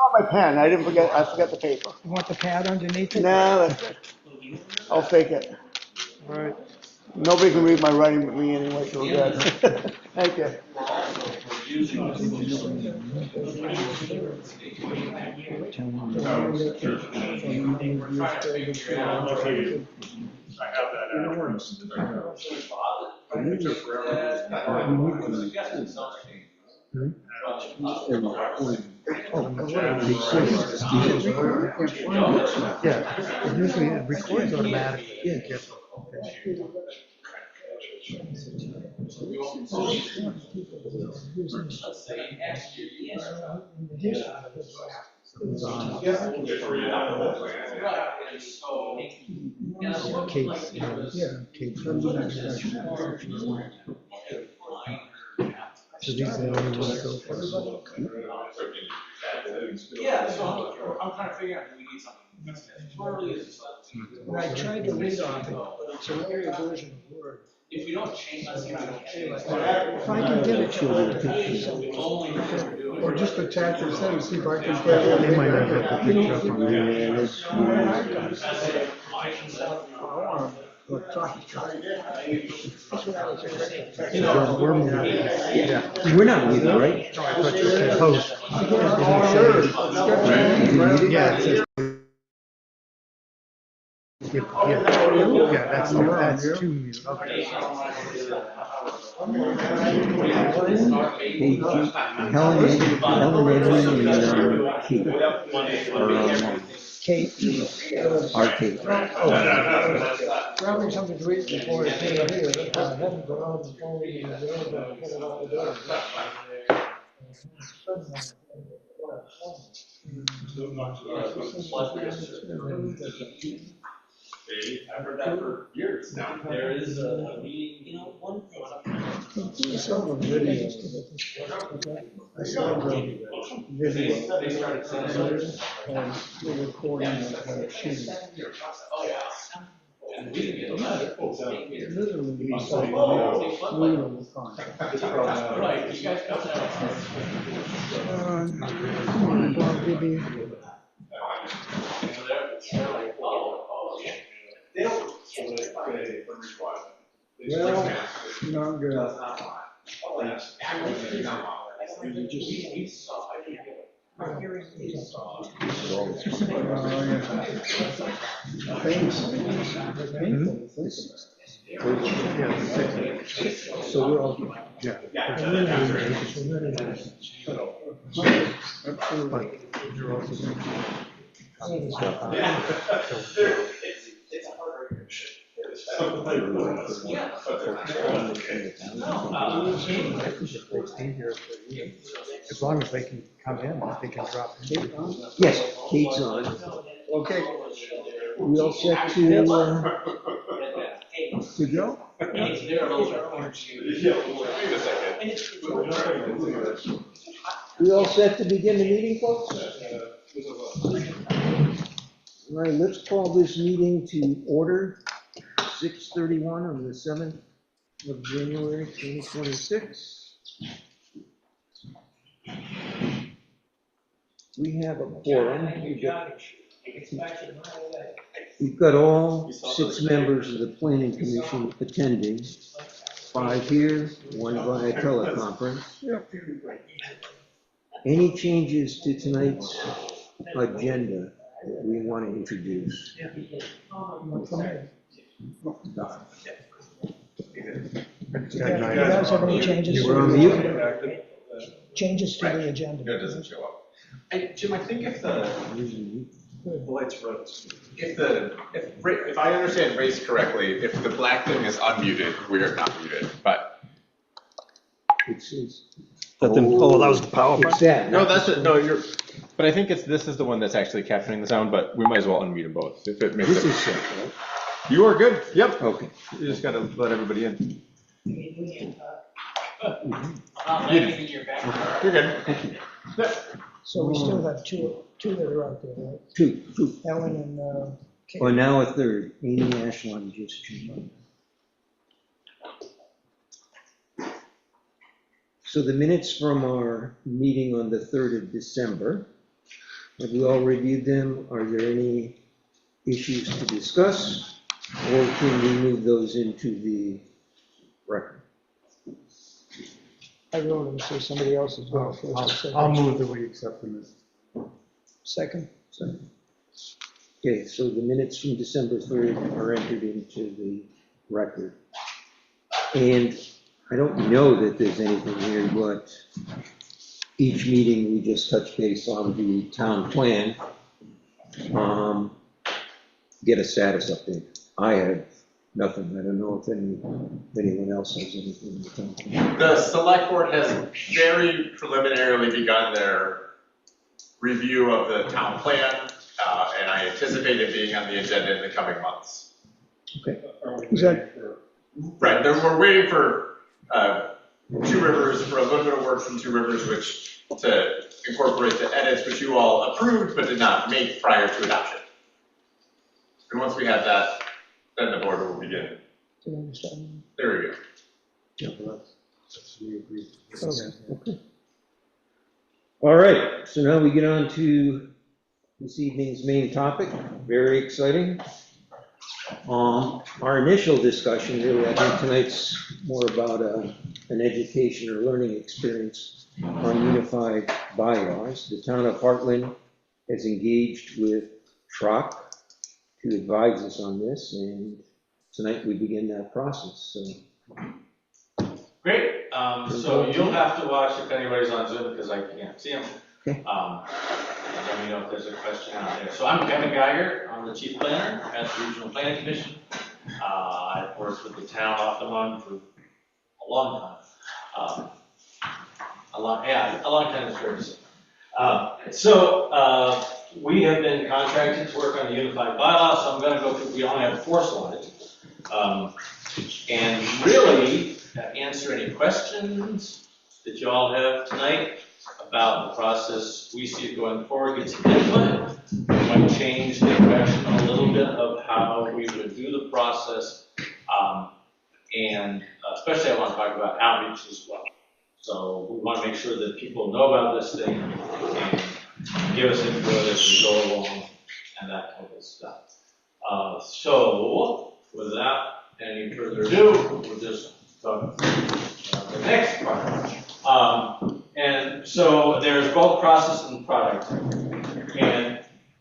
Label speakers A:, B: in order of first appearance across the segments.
A: Oh, my pen. I didn't forget. I forgot the paper.
B: You want the pad underneath it?
A: No, that's it. I'll fake it.
B: All right.
A: Nobody can read my writing but me anyway, so good. Thank you.
B: Yeah, it usually it records automatically. Yeah. Kate's, Kate's. So these are the only ones so far.
C: Yeah, so I'm trying to figure out if we need something.
B: And I tried to read off it, but it's an earlier version of Word.
C: If we don't change this, we don't change this.
B: If I can get it to you,
D: Or just attach it, say, see if I can get it.
B: they might not have to pick it up on that. We're moving. Yeah.
E: We're not leaving, right?
B: No, I thought you said host. Yeah, it says. Yeah, that's two music. Okay.
E: Helen, Edwin, and Keith are online.
B: Kate.
E: Our Kate.
B: Grabbing something to eat before it came here. I haven't gone on the phone and put it all together.
C: I've heard that for years now. There is a meeting, one thing.
D: I saw the video. I saw the video.
C: They started saying.
D: And the recording of the shooting.
C: Oh, yeah.
D: Literally, we saw the brutal time.
C: Right, you guys got that.
B: Come on, Bob, Gibby.
D: Well, not good.
B: So we're all. Yeah. You're also. As long as they can come in, they can drop in.
E: Yes, Kate's on.
D: Okay.
E: We all set to go? We all set to begin the meeting, folks? All right, let's call this meeting to order. 6:31 on the 7th of January, 2026. We have a quorum. We've got all 6 members of the Planning Commission attending, 5 here, 1 via teleconference. Any changes to tonight's agenda that we want to introduce?
B: You guys have any changes?
E: You were on mute?
B: Changes to the agenda?
F: It doesn't show up. Jim, I think if I understand Race correctly, if the black thing is unmuted, we are not muted. But
E: It says.
B: That was the PowerPoint?
E: It's that.
F: no, that's it. No, you're. But I think this is the one that's actually capturing the sound. But we might as well unmute them both if it makes
E: This
F: it.
E: is set, right?
F: You are good. Yep.
E: Okay.
F: You just got to let everybody in. You're good.
B: So we still have two that are out there, right?
E: Two.
B: Ellen and Kate.
E: Well, now a third. Amy Ashland just joined. So the minutes from our meeting on the 3rd of December. Have you all reviewed them? Are there any issues to discuss? Or can we move those into the record?
B: I wrote them, so somebody else is going first or second.
D: I'll move that we accept the minutes.
B: Second?
E: Okay, so the minutes from December 3rd are entered into the record. And I don't know that there's anything here, but each meeting we just touch base on the town plan, get a status update. I have nothing. I don't know if anyone else has anything in the town plan.
C: The select board has very preliminarily begun their review of the town plan, and I anticipate it being on the agenda in the coming months.
B: Is that,
C: Right, we're waiting for Two Rivers, for a little bit of work from Two Rivers, which to incorporate the edits which you all approved but did not make prior to adoption. And once we have that, then the board will begin.
B: do you understand?
C: There we go.
D: We agree.
B: Okay.
E: All right, so now we get on to this evening's main topic. Very exciting. Our initial discussion, really, I think tonight's more about an education or learning experience on unified bylaws. The town of Heartland has engaged with TROC to advise us on this, and tonight we begin that process. So
G: Great, so you'll have to watch if anybody's on Zoom because I can't see them.
E: Okay.
G: Let me know if there's a question out there. So I'm Kevin Geiger, I'm the chief planner at the Regional Planning Commission. I've worked with the town off and on for a long time. A long time is fair to say. We have been contracted to work on the unified bylaw, so I'm going to go through, we only have 4 slides. And really, answer any questions that you all have tonight about the process we see it going forward, get some input. We might change the direction a little bit of how we would do the process. And especially I want to talk about outreach as well. So we want to make sure that people know about this thing and give us input as we go along and that type of stuff. So without any further ado, we'll just talk about the next part. And so there's both process and product. And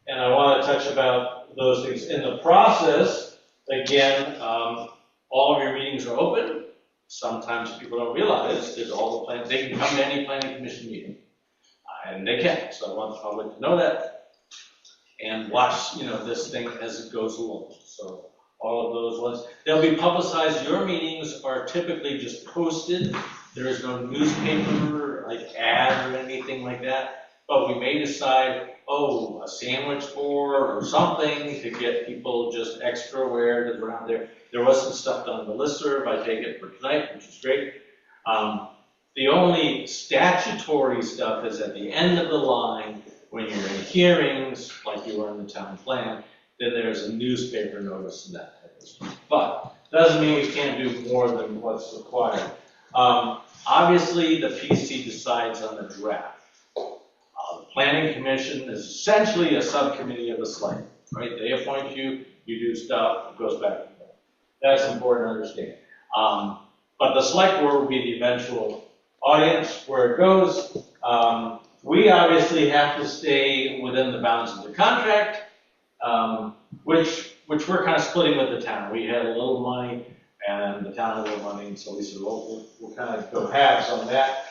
G: I want to touch about those things. In the process, again, all of your meetings are open. Sometimes people don't realize that all the plans, they can come to any planning commission meeting. And they can. So I want the public to know that and watch, this thing as it goes along. So all of those ones, they'll be publicized. Your meetings are typically just posted. There is no newspaper, like ad or anything like that. But we may decide, a sandwich board or something to get people just extra aware that around there. There was some stuff done on the listserv. I take it for tonight, which is great. The only statutory stuff is at the end of the line when you're in hearings, like you were in the town plan, then there's a newspaper notice and that type of stuff. But doesn't mean we can't do more than what's required. Obviously, the PC decides on the draft. The Planning Commission is essentially a subcommittee of the select, right? They appoint you, you do stuff, it goes back to them. That's important to understand. But the select board will be the eventual audience where it goes. We obviously have to stay within the bounds of the contract, which we're kind of splitting with the town. We had a little money and the town had a little money, and so we said, well, we'll kind of go halves on that,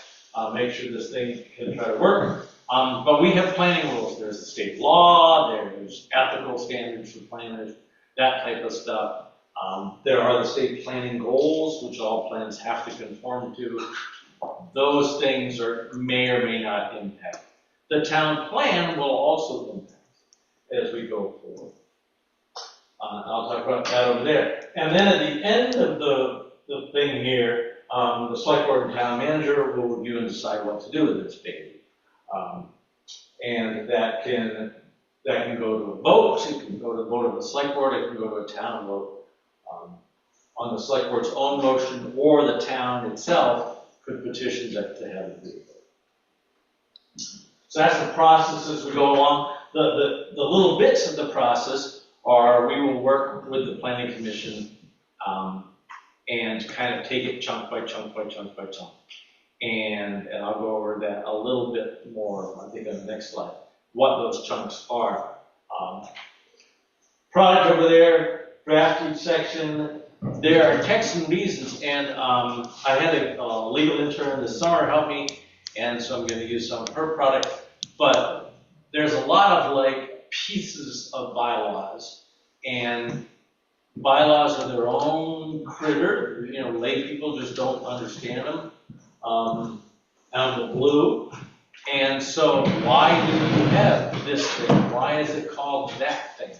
G: make sure this thing can try to work. But we have planning rules. There's the state law, there's ethical standards for planners, that type of stuff. There are the state planning goals, which all plans have to conform to. Those things may or may not impact. The town plan will also impact as we go forward. I'll talk about that over there. And then at the end of the thing here, the select board and town manager will review and decide what to do with this baby. And that can go to a vote. It can go to a vote of the select board. It can go to a town vote on the select board's own motion, or the town itself could petition that to have it be. So that's the process as we go along. the little bits of the process are we will work with the planning commission and kind of take it chunk by chunk by chunk by chunk. And I'll go over that a little bit more, I think, on the next slide, what those chunks are. Product over there, drafted section, there are texts and reasons, and I had a legal intern this summer help me, and so I'm going to use some of her product, but there's a lot of like pieces of bylaws, and bylaws are their own critter, you know, lay people just don't understand them out of the blue. And so why do you have this thing? Why is it called that thing?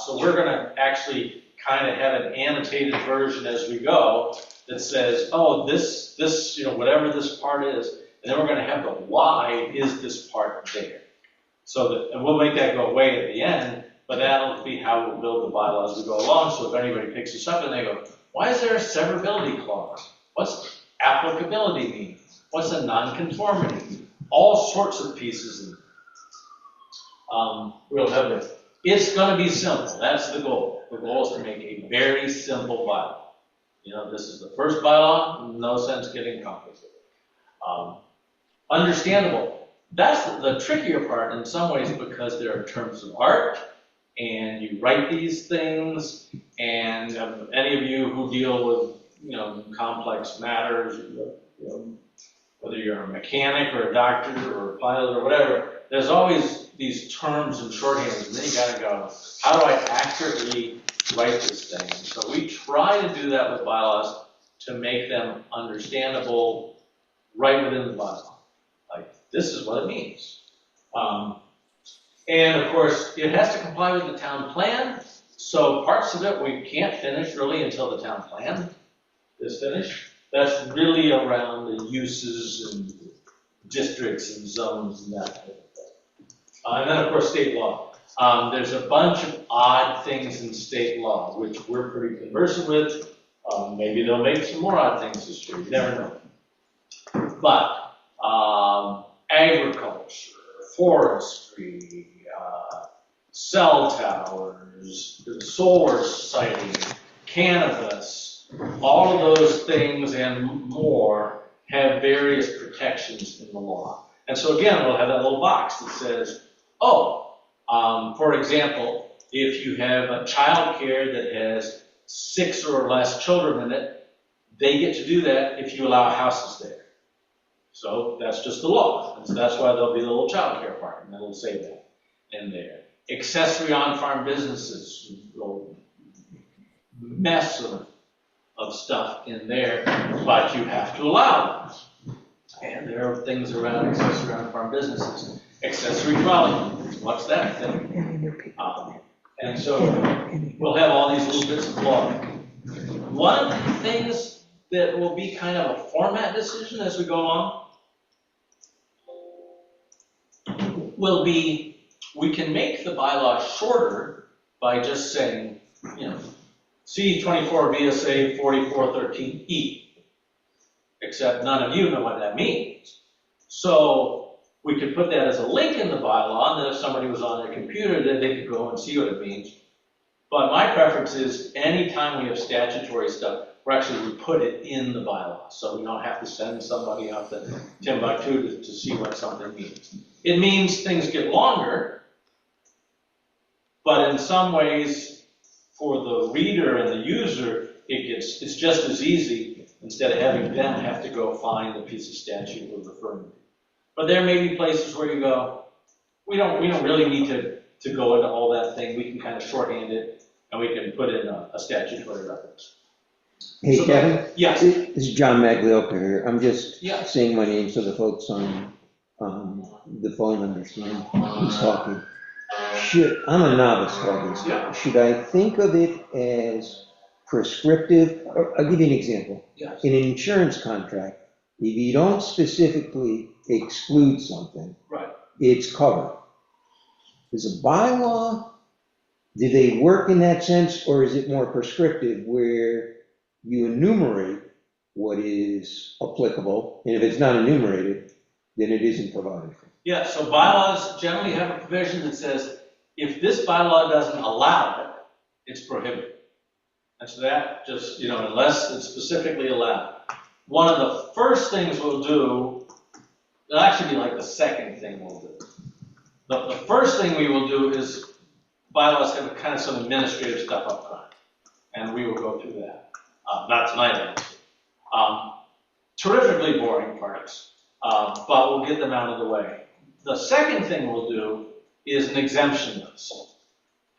G: So we're going to actually kind of have an annotated version as we go that says, oh, this, you know, whatever this part is, and then we're going to have the why is this part there. So that, and we'll make that go away at the end, but that'll be how we'll build the bylaws as we go along. So if anybody picks this up and they go, why is there a severability clause? What's applicability mean? What's a nonconformity? All sorts of pieces. We'll have it. It's going to be simple. That's the goal. The goal is to make a very simple bylaw. You know, this is the first bylaw. No sense getting complicated. Understandable. That's the trickier part in some ways because there are terms of art, and you write these things, and any of you who deal with, you know, complex matters, you know, whether you're a mechanic or a doctor or a pilot or whatever, there's always these terms and shorthands, and then you got to go, how do I accurately write this thing? And so we try to do that with bylaws to make them understandable right within the bylaw. Like, this is what it means. And of course, it has to comply with the town plan. So parts of it we can't finish really until the town plan is finished. That's really around the uses and districts and zones and that type of thing. And then of course, state law. There's a bunch of odd things in state law, which we're pretty conversant with. Maybe they'll make some more odd things this year, you never know. But agriculture, forestry, cell towers, solar siting, cannabis, all of those things and more have various protections in the law. And so again, we'll have that little box that says, oh, for example, if you have a child care that has 6 or less children in it, they get to do that if you allow houses there. So that's just the law. And so that's why there'll be a little child care part, and it'll say that in there. Accessory on-farm businesses, a little mess of stuff in there, but you have to allow them. And there are things around accessory on-farm businesses. Accessory dwelling, what's that thing? And so we'll have all these little bits of law. One of the things that will be kind of a format decision as we go along will be, we can make the bylaw shorter by just saying, you know, C24 VSA 4413E, except none of you know what that means. So we could put that as a link in the bylaw, and then if somebody was on their computer, then they could go and see what it means. But my preference is anytime we have statutory stuff, we put it in the bylaw, so we don't have to send somebody out to Timbuktu to see what something means. It means things get longer, but in some ways, for the reader and the user, it's just as easy instead of having them have to go find the piece of statute we're referring to. But there may be places where you go, we don't really need to go into all that thing. We can kind of shorthand it, and we can put in a statutory reference.
E: Hey,
G: So
E: Kevin?
G: Yes.
E: This is John Maglioka here. I'm just
G: Yeah.
E: saying my name so the folks on the phone understand who's talking. I'm a novice to this.
G: Yeah.
E: Should I think of it as prescriptive? Or I'll give you an example.
G: Yes.
E: In an insurance contract, if you don't specifically exclude something,
G: Right.
E: it's covered. Is a bylaw, do they work in that sense, or is it more prescriptive where you enumerate what is applicable, and if it's not enumerated, then it isn't provided for.
G: Yeah, so bylaws generally have a provision that says, if this bylaw doesn't allow it, it's prohibited. And so that just, unless it's specifically allowed. One of the first things we'll do, it'll actually be like the second thing we'll do. The first thing we will do is bylaws have kind of some administrative stuff up front. And we will go through that. Not tonight, actually. Terrifically boring parts, but we'll get them out of the way. The second thing we'll do is an exemption list.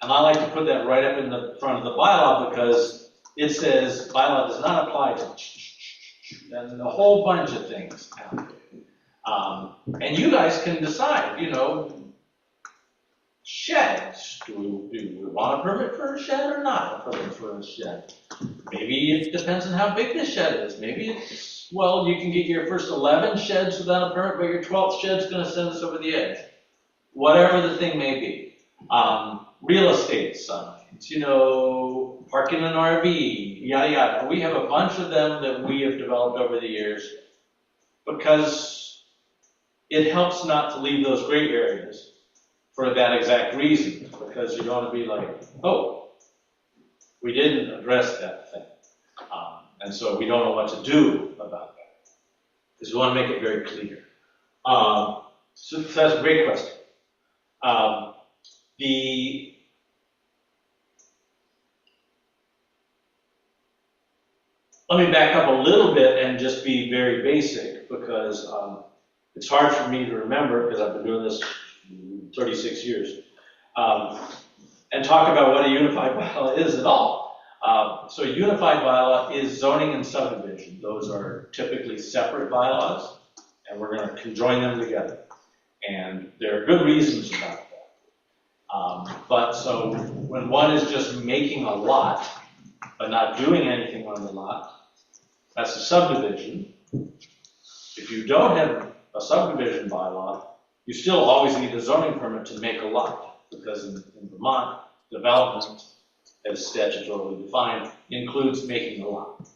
G: And I like to put that right up in the front of the bylaw because it says bylaw does not apply to and a whole bunch of things. And you guys can decide, sheds. Do we want a permit for a shed or not a permit for a shed? Maybe it depends on how big the shed is. Maybe it's, well, you can get your first 11 sheds without a permit, but your 12th shed's going to send us over the edge. Whatever the thing may be. Real estate signs, parking an RV, yada yada. We have a bunch of them that we have developed over the years because it helps not to leave those gray areas for that exact reason, because you don't want to be like, oh, we didn't address that thing. And so we don't know what to do about that, because we want to make it very clear. So that's a great question. Let me back up a little bit and just be very basic, because it's hard for me to remember, because I've been doing this 36 years, and talk about what a unified bylaw is at all. So a unified bylaw is zoning and subdivision. Those are typically separate bylaws, and we're going to conjoin them together. And there are good reasons about that. But so when one is just making a lot, but not doing anything on the lot, that's a subdivision. If you don't have a subdivision bylaw, you still always need a zoning permit to make a lot, because in Vermont, development, as statutorily defined, includes making a lot.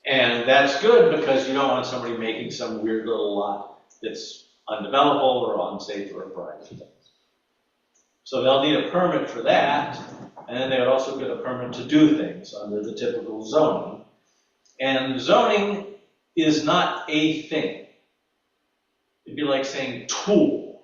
G: And that's good because you don't want somebody making some weird little lot that's undevelopable or unsafe or a variety of things. So they'll need a permit for that, and then they would also get a permit to do things under the typical zoning. And zoning is not a thing. It'd be like saying tool.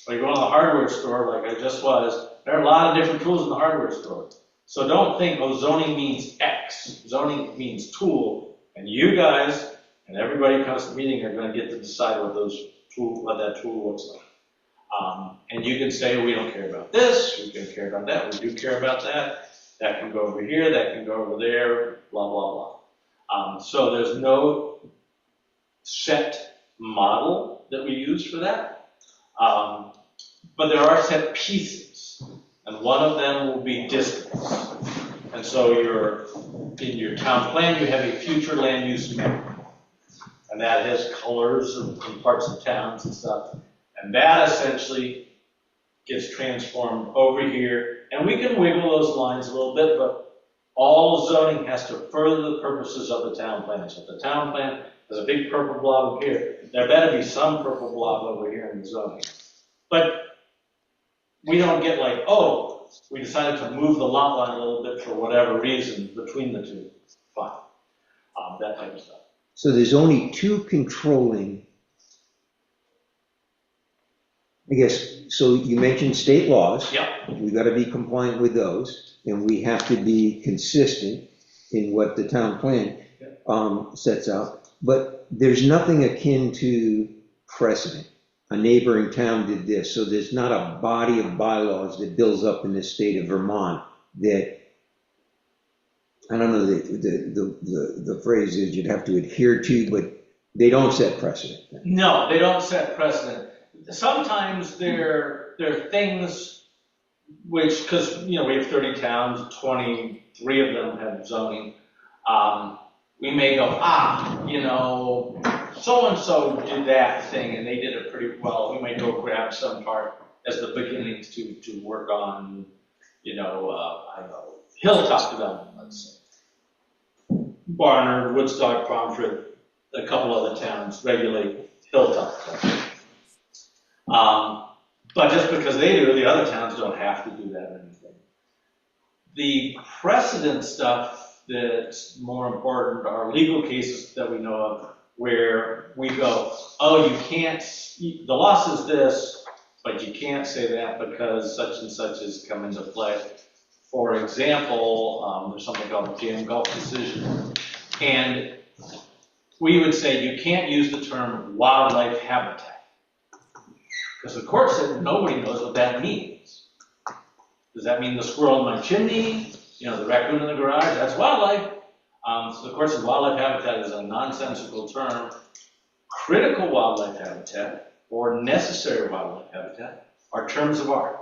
G: When you go to the hardware store, like I just was, there are a lot of different tools in the hardware store. So don't think, oh, zoning means X. Zoning means tool, and you guys and everybody who comes to the meeting are going to get to decide what that tool looks like. And you can say, we don't care about this, we don't care about that, we do care about that. That can go over here, that can go over there, blah, blah, blah. So there's no set model that we use for that. But there are set pieces, and one of them will be districts. And so in your town plan, you have a future land use map. And that has colors and parts of towns and stuff. And that essentially gets transformed over here. And we can wiggle those lines a little bit, but all zoning has to further the purposes of the town plan. So if the town plan has a big purple blob here, there better be some purple blob over here in the zoning. But we don't get like, oh, we decided to move the lot line a little bit for whatever reason between the two. Fine. That type of stuff.
E: So there's only two controlling, I guess, so you mentioned state laws.
G: Yeah.
E: We've got to be compliant with those, and we have to be consistent in what the town plan sets out. But there's nothing akin to precedent. A neighboring town did this, so there's not a body of bylaws that builds up in the state of Vermont that, I don't know, the phrase is you'd have to adhere to, but they don't set precedent.
G: No, they don't set precedent. Sometimes there are things which, because we have 30 towns, 23 of them have zoning. We may go, so-and-so did that thing and they did it pretty well. We might go grab some part as the beginnings to work on, I don't know, hilltop development, let's say. Barnard, Woodstock, Cromford, a couple other towns regulate because they do, the other towns don't have to do that or anything. The precedent stuff that's more important are legal cases that we know of where we go, oh, you can't, the law says this, but you can't say that because such and such has come into play. For example, there's something called the Jam Gulf decision, and we would say you can't use the term wildlife habitat. Because the court said nobody knows what that means. Does that mean the squirrel in my chimney? You know, the raccoon in the garage? That's wildlife. So the court said wildlife habitat is a nonsensical term. Critical wildlife habitat or necessary wildlife habitat are terms of art.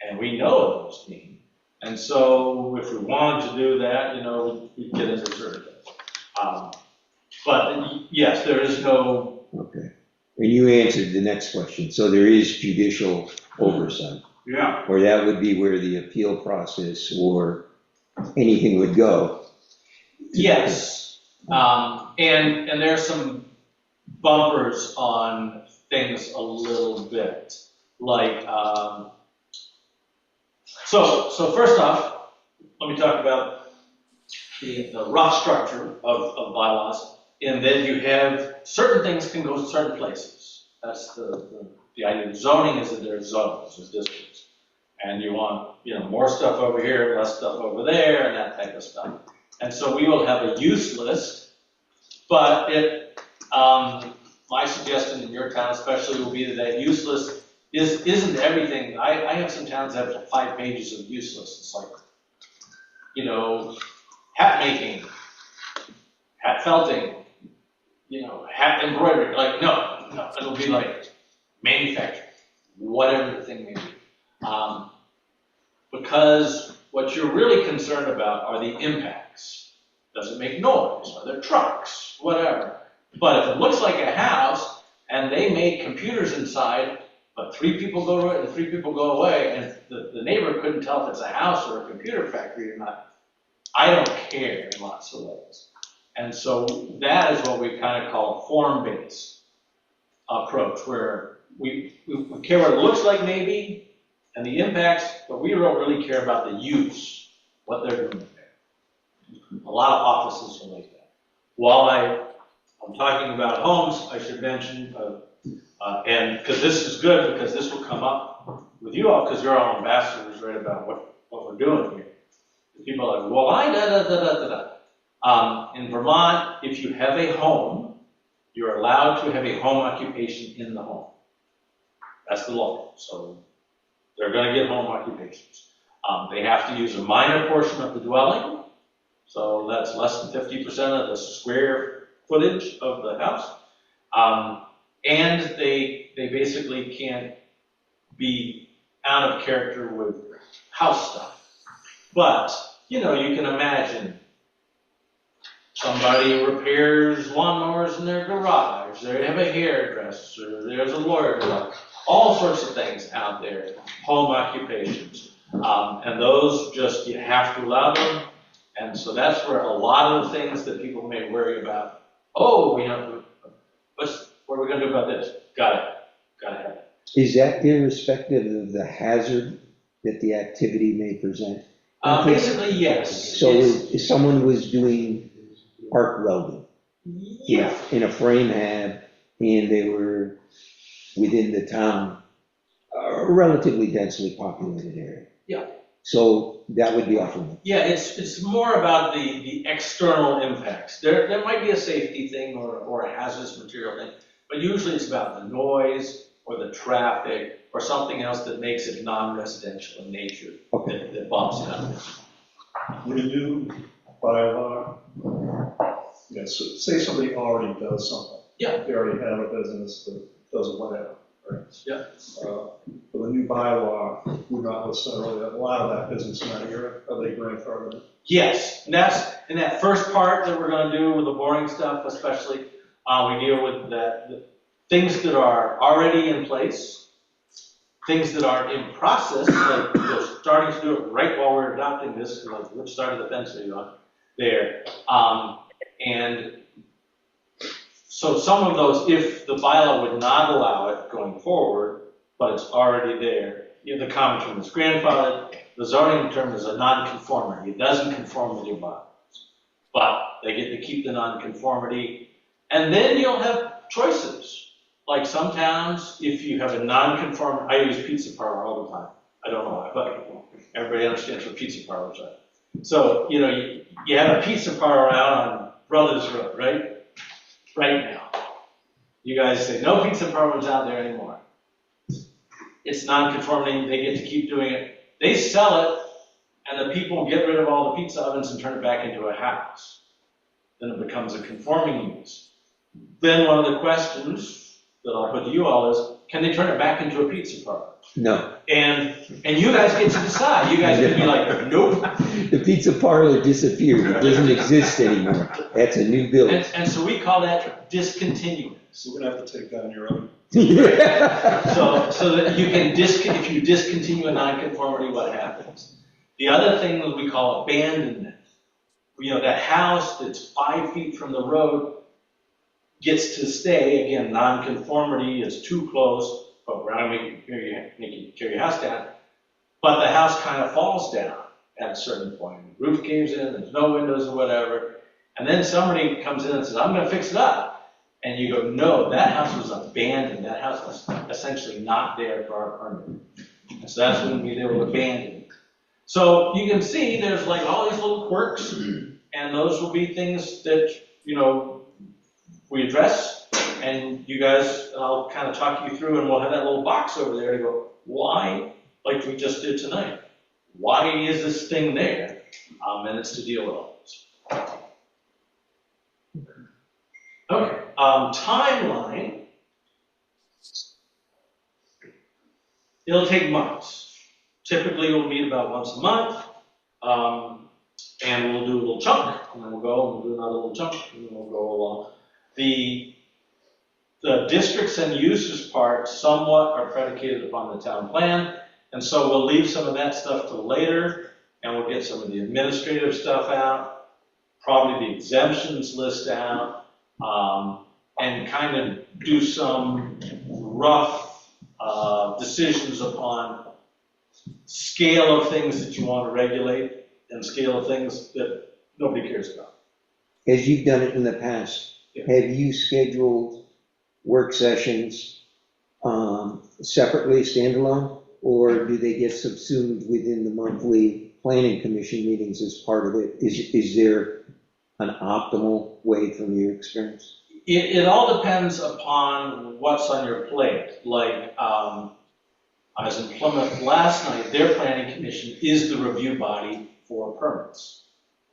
G: And we know what those mean. And so if we wanted to do that, you know, we'd get into certain things. But yes, there is no.
E: Okay. And you answered the next question. So there is judicial oversight.
G: Yeah.
E: Or that would be where the appeal process or anything would go.
G: Yes. And there's some bumpers on things a little bit. Like, so first off, let me talk about the rough structure of bylaws, in that you have certain things can go to certain places. That's the idea of zoning, is that there's zones, there's districts. And you want, you know, more stuff over here, less stuff over there, and that type of stuff. And so we will have a use list, but my suggestion in your town especially will be that use list isn't everything. I have some towns that have 5 pages of use lists. It's like, you know, hat making, hat felting, you know, hat embroidery. Like, no, it'll be like manufacturing, whatever the thing may be. Because what you're really concerned about are the impacts. Does it make noise? Are there trucks? Whatever. But if it looks like a house and they make computers inside, but 3 people go to it and 3 people go away, and the neighbor couldn't tell if it's a house or a computer factory or not, I don't care in lots of ways. And so that is what we kind of call a form-based approach, where we care what it looks like maybe, and the impacts, but we don't really care about the use, what they're doing there. A lot of offices are like that. While I'm talking about homes, I should mention, and because this is good, because this will come up with you all, because you're all ambassadors, right, about what we're doing here. People are like, well, in Vermont, if you have a home, you're allowed to have a home occupation in the home. That's the law. So they're going to get home occupations. They have to use a minor portion of the dwelling, so that's less than 50% of the square footage of the house. And they basically can't be out of character with house stuff. But, you know, you can imagine somebody repairs lawnmowers in their garage, they have a hairdresser, there's a lawyer, all sorts of things out there, home occupations. And those just, you have to allow them. And so that's where a lot of the things that people may worry about, oh, you know, what are we going to do about this? Got to have it.
E: Is that irrespective of the hazard that the activity may present?
G: Basically, yes.
E: So if someone was doing arc welding
G: Yeah.
E: in a frame hab and they were within the town, a relatively densely populated area.
G: Yeah.
E: So that would be off limits.
G: Yeah, it's more about the external impacts. There might be a safety thing or a hazardous material thing, but usually it's about the noise or the traffic or something else that makes it non-residential in nature,
E: Okay.
G: that bumps it up.
H: When you do bylaw, yes, say somebody already does something.
G: Yeah.
H: They already have a business that does whatever, right?
G: Yeah.
H: But the new bylaw would not necessarily allow that business in that area. Are they grandfathered?
G: Yes, and that's in that first part that we're going to do with the boring stuff, especially. We deal with the things that are already in place, things that are in process, like we're starting to do it right while we're adopting this, like which side of the fence are you on there. And so some of those, if the bylaw would not allow it going forward, but it's already there. The common term is grandfathered, the zoning term is a non-conformity. It doesn't conform with your bylaws, but they get to keep the non-conformity. And then you'll have choices. Like some towns, if you have a non-conforming, I use pizza parlor all the time. I don't know why, but everybody understands what pizza parlors are. So, you have a pizza parlor out on Brothers Road, right? Right now. You guys say, no pizza parlors out there anymore. It's non-conforming, they get to keep doing it. They sell it, and the people get rid of all the pizza ovens and turn it back into a house. Then it becomes a conforming use. Then one of the questions that I'll put to you all is, can they turn it back into a pizza parlor?
E: No.
G: And you guys get to decide. You guys can be like, nope.
E: The pizza parlor disappeared. It doesn't exist anymore. That's a new building.
G: And so we call that discontinuous.
H: So we're gonna have to take down your own.
G: So that you can if you discontinue a nonconformity, what happens? The other thing that we call abandonment. That house that's 5 feet from the road gets to stay. Again, nonconformity is too close, but we're not making you tear your house down. But the house kind of falls down at a certain point. The roof caves in, there's no windows or whatever. And then somebody comes in and says, I'm going to fix it up. And you go, no, that house was abandoned. That house was essentially not there for our permit. And so that's when they were abandoned. So you can see there's like all these little quirks, and those will be things that, we address, and you guys, I'll kind of talk you through, and we'll have that little box over there to go, why, like we just did tonight, why is this thing there? And it's to deal with all this. Okay, timeline. It'll take months. Typically, we'll meet about once a month, and we'll do a little chunk, and then we'll go and we'll do another little chunk, and then we'll go along. The districts and uses part somewhat are predicated upon the town plan, and so we'll leave some of that stuff till later, and we'll get some of the administrative stuff out, probably the exemptions list out, and kind of do some rough decisions upon scale of things that you want to regulate and scale of things that nobody cares about.
E: As you've done it in the past, have you scheduled work sessions separately, standalone, or do they get subsumed within the monthly planning commission meetings as part of it? Is there an optimal way from your experience?
G: It all depends upon what's on your plate. Like, I was in Plymouth last night, their planning commission is the review body for permits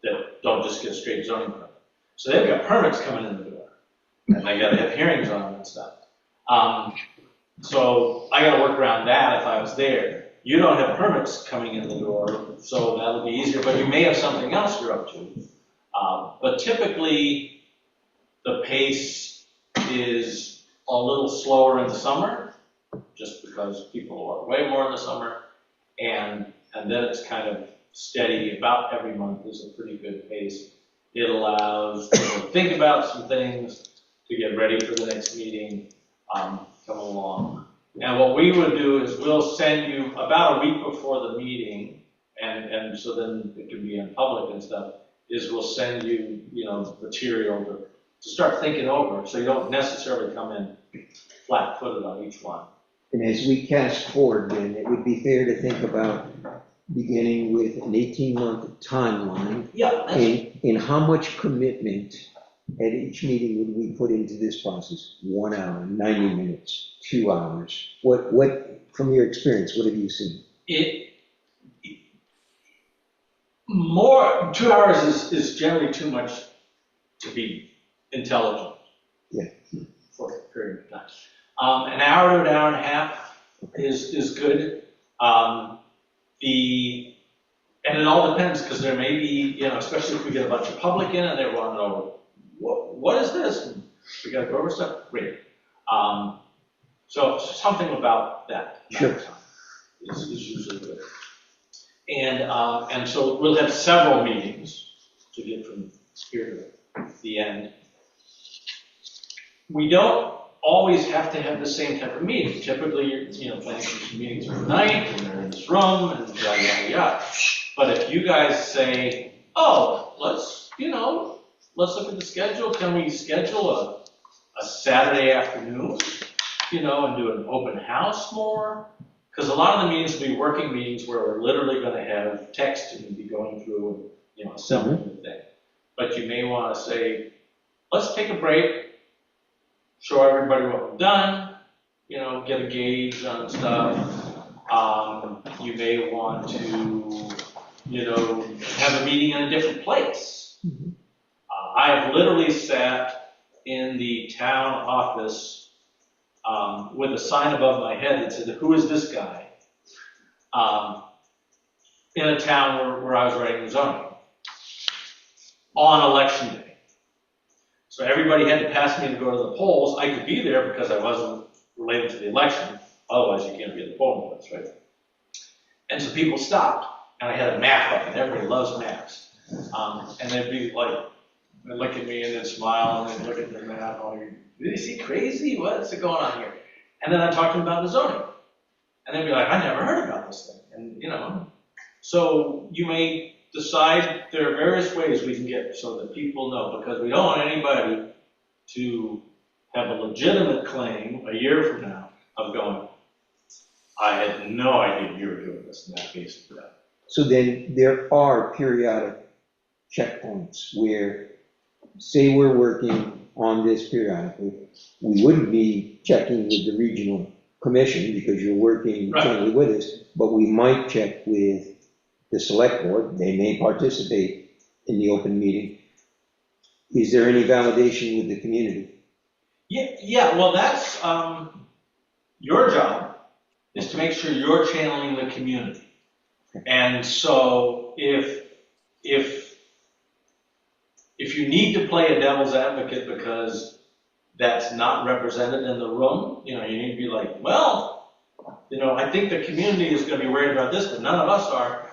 G: that don't just get straight zoning permits. So they've got permits coming in the door, and they got to have hearings on them and stuff. So I got to work around that if I was there. You don't have permits coming in the door, so that'll be easier, but you may have something else you're up to. But typically, the pace is a little slower in the summer, just because people are way more in the summer, and then it's kind of steady. About every month is a pretty good pace. It allows people to think about some things, to get ready for the next meeting, come along. And what we would do is we'll send you about a week before the meeting, and so then it can be in public and stuff, is we'll send you, material to start thinking over, so you don't necessarily come in flat-footed on each one.
E: And as we cast forward, then, it would be fair to think about beginning with an 18-month timeline.
G: Yeah.
E: And how much commitment at each meeting would we put into this process? 1 hour, 90 minutes, 2 hours? What, from your experience, what have you seen?
G: 2 hours is generally too much to be intelligent.
E: Yeah.
G: For a period of time. An hour to an hour and a half is good. And it all depends, because there may be, especially if we get a bunch of public in and they want to know, what is this? And we got to go over stuff. Great. So something about that amount of time is usually good. And so we'll have several meetings to get from here to the end. We don't always have to have the same type of meeting. Typically, planning commission meetings are at night, and they're in this room, and yada, yada, yada. But if you guys say, oh, let's look at the schedule, can we schedule a Saturday afternoon, and do an open house more? Because a lot of the meetings will be working meetings where we're literally going to have text and be going through, assembling the thing. But you may want to say, let's take a break, show everybody what we've done, get a gauge on stuff. You may want to, have a meeting in a different place. I have literally sat in the town office with a sign above my head that said, "Who is this guy?" In a town where I was writing the zoning on election day. So everybody had to pass me to go to the polls. I could be there because I wasn't related to the election. Otherwise, you can't be at the polling place, right? And so people stopped, and I had a map up, and everybody loves maps. And they'd be like, they'd look at me and then smile, and then look at the map, and is he crazy? What's going on here? And then I talk to them about the zoning. And they'd be like, I never heard about this thing. And, so you may decide there are various ways we can get so that people know, because we don't want anybody to have a legitimate claim a year from now of going, I had no idea you were doing this, and that basis for that.
E: So then there are periodic checkpoints where, say we're working on this periodically, we wouldn't be checking with the regional commission because you're working jointly with us, but we might check with the select board. They may participate in the open meeting. Is there any validation with the community?
G: Yeah, well, that's your job is to make sure you're channeling the community. And so if you need to play a devil's advocate because that's not represented in the room, you need to be like, well, I think the community is going to be worried about this, but none of us are.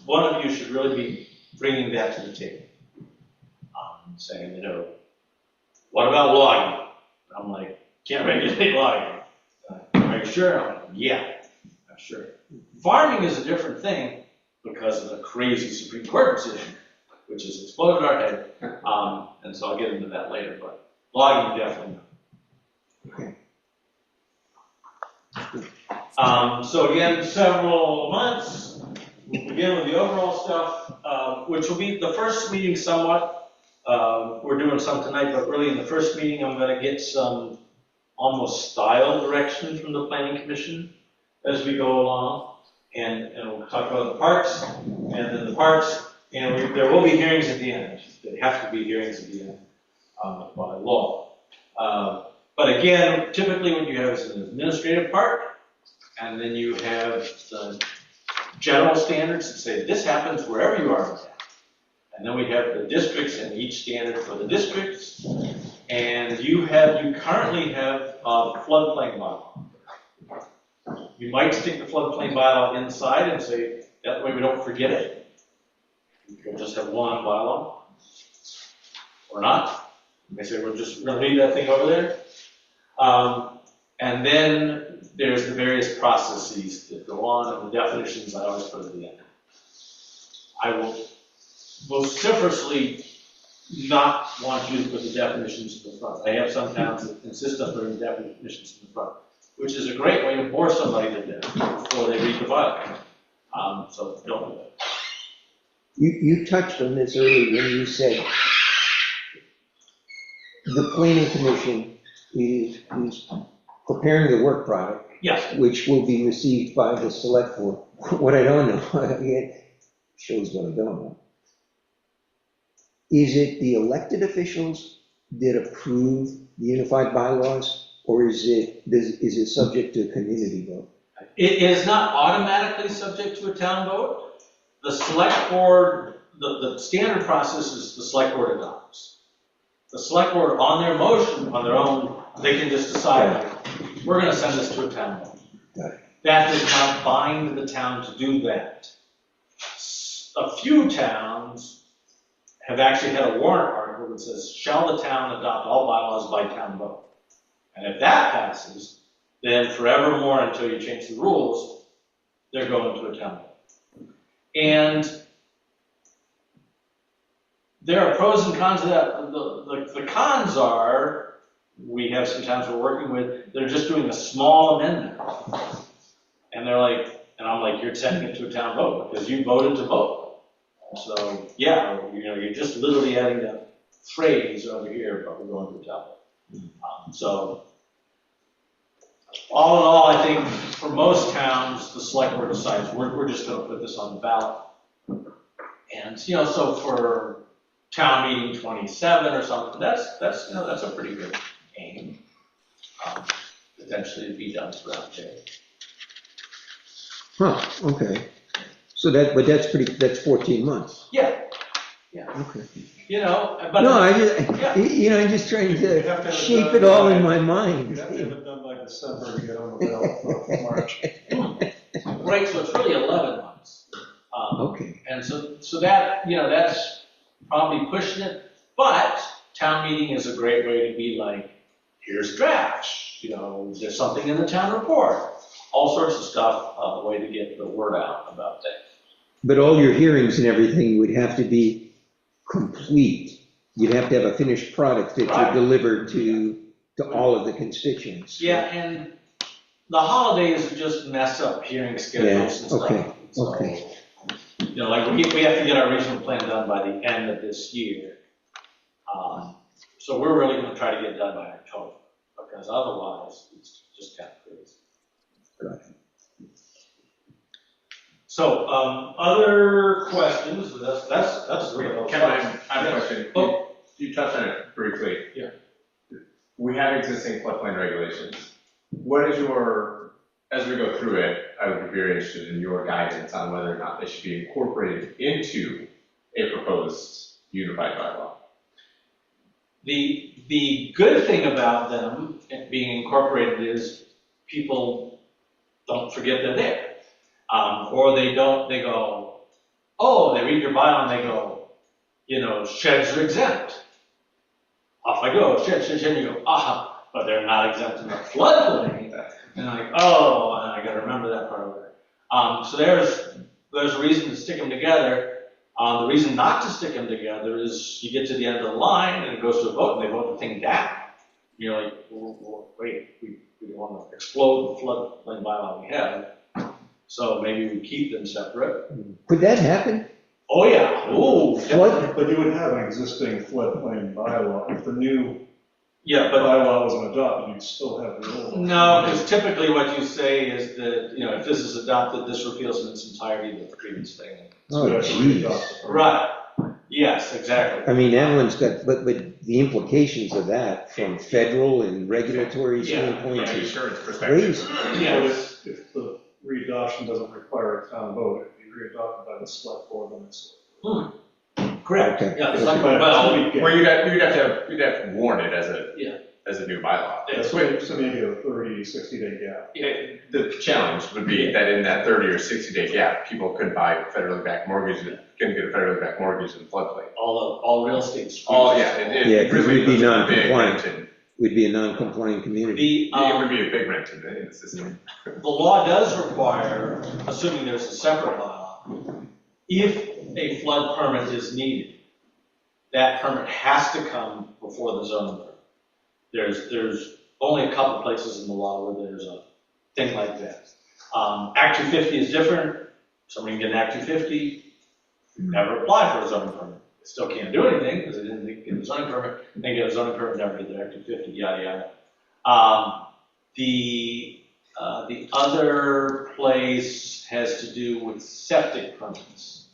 G: One of you should really be bringing that to the table. Saying, what about logging? I'm like, can't regulate logging. Are you sure? I'm like, yeah, I'm sure. Farming is a different thing because of the crazy Supreme Court decision, which has exploded our head. And so I'll get into that later, but logging definitely not. So again, several months. We'll begin with the overall stuff, which will be the first meeting somewhat. We're doing some tonight, but really in the first meeting, I'm going to get some almost style direction from the Planning Commission as we go along. And we'll talk about the parks, and then the parks, and there will be hearings at the end. There have to be hearings at the end by law. But again, typically what you have is an administrative part, and then you have the general standards that say this happens wherever you are in town. And then we have the districts and each standard for the districts. And you currently have the floodplain bylaw. You might stick the floodplain bylaw inside and say, that way we don't forget it. You'll just have one bylaw. Or not. You may say, we're going to leave that thing over there. And then there's the various processes that go on, and the definitions I always put at the end. I will vociferously not want you to put the definitions in the front. I have some towns that insist on putting definitions in the front, which is a great way to bore somebody to death before they read the bylaw. So don't do that.
E: You touched on this earlier when you said the Planning Commission is preparing the work product,
G: Yes.
E: which will be received by the select board. What I don't know, it shows what I don't know. Is it the elected officials that approve the unified bylaws, or is it subject to a community vote?
G: It is not automatically subject to a town vote. The select board, the standard process is the select board adopts. The select board, on their motion, on their own, they can just decide, like, we're going to send this to a town vote.
E: Got it.
G: That does not bind the town to do that. A few towns have actually had a warrant article that says, shall the town adopt all bylaws by town vote? And if that passes, then forevermore until you change the rules, they're going to a town vote. And there are pros and cons to that. The cons are, we have some towns we're working with, they're just doing a small amendment. And they're like, and I'm like, you're sending it to a town vote because you voted to vote. So, yeah, you're just literally adding that phrase over here, but we're going to a town vote. So, all in all, I think for most towns, the select board decides, we're just gonna put this on the ballot. And, so for town meeting 27 or something, that's a pretty good aim. Potentially to be done throughout there.
E: Huh, okay. So that's 14 months.
G: Yeah,
E: Okay.
G: but.
E: No,
G: Yeah.
E: I'm just trying
H: You have to
E: to
H: have
E: shape
H: it
E: it all
H: done
E: in
H: by-
E: my mind.
H: You have to have it done by December to get on the ballot for March.
G: Right, so it's really 11 months.
E: Okay.
G: And so that, that's probably pushing it, but town meeting is a great way to be like, here's drafts, there's something in the town report, all sorts of stuff, a way to get the word out about things.
E: But all your hearings and everything would have to be complete. You'd have to have a finished product that
G: Right.
E: you deliver to all of the constituents.
G: Yeah, and the holidays just mess up hearing schedules and stuff.
E: okay,
G: So,
E: okay.
G: like we have to get our regional plan done by the end of this year. So we're really gonna try to get it done by October, because otherwise it's just kind of crazy.
E: Right.
G: So, other questions? That's real.
C: Kevin, I have a question.
G: Oh.
C: You touched on it briefly.
G: Yeah.
C: We have existing floodplain regulations. What is as we go through it, I would be very interested in your guidance on whether or not they should be incorporated into a proposed unified bylaw.
G: The good thing about them being incorporated is people don't forget they're there. Or they go, oh, they read your bylaw and they go, sheds are exempt. Off I go, shed, you go, but they're not exempt in the floodplain. And I'm like, oh, and I gotta remember that part of it. So there's a reason to stick them together. The reason not to stick them together is you get to the end of the line and it goes to a vote and they vote the thing down. You're like, wait, we don't want to explode the floodplain bylaw we have. So maybe we keep them separate.
E: Could that happen?
G: Oh, yeah. Oh,
E: What?
H: But you would have an existing floodplain bylaw. If the new
G: yeah, but
H: bylaw wasn't adopted, you'd still have the old one.
G: no, because typically what you say is that, if this is adopted, this repeals in its entirety the previous thing.
H: So
E: Oh,
H: you actually
E: geez.
H: adopt it.
G: Right. Yes, exactly.
E: I mean, that one's got, but the implications of that from federal and regulatory
G: Yeah,
E: standpoints
C: From an
E: is
C: insurance perspective.
E: crazy.
G: Yes.
H: If the readoption doesn't require a town vote, it can be readopted by the select board and the select.
G: Correct.
E: Okay.
G: Yeah, it's
H: board.
G: like,
H: But
G: well,
C: Well, you'd have to warn it as a new bylaw.
H: That's why, so maybe a 30, 60-day gap.
C: The challenge would be that in that 30 or 60-day gap, people could buy federally backed mortgages, couldn't get a federally backed mortgage in the floodplain.
G: all real estate.
C: Oh, yeah, it
E: Yeah, 'cause
C: really
E: we'd be
C: was a big
E: non-compliant.
C: rent in-
E: Would be a non-compliant community.
G: The,
C: It would be a big rent in the system.
G: the law does require, assuming there's a separate bylaw, if a flood permit is needed, that permit has to come before the zoning permit. There's only a couple places in the law where there's a thing like that. Act 250 is different. Somebody can get an Act 250, never apply for a zoning permit. They still can't do anything because they didn't get a zoning permit. They get a zoning permit, never get their Act 250, yada, yada. The other place has to do with septic permits.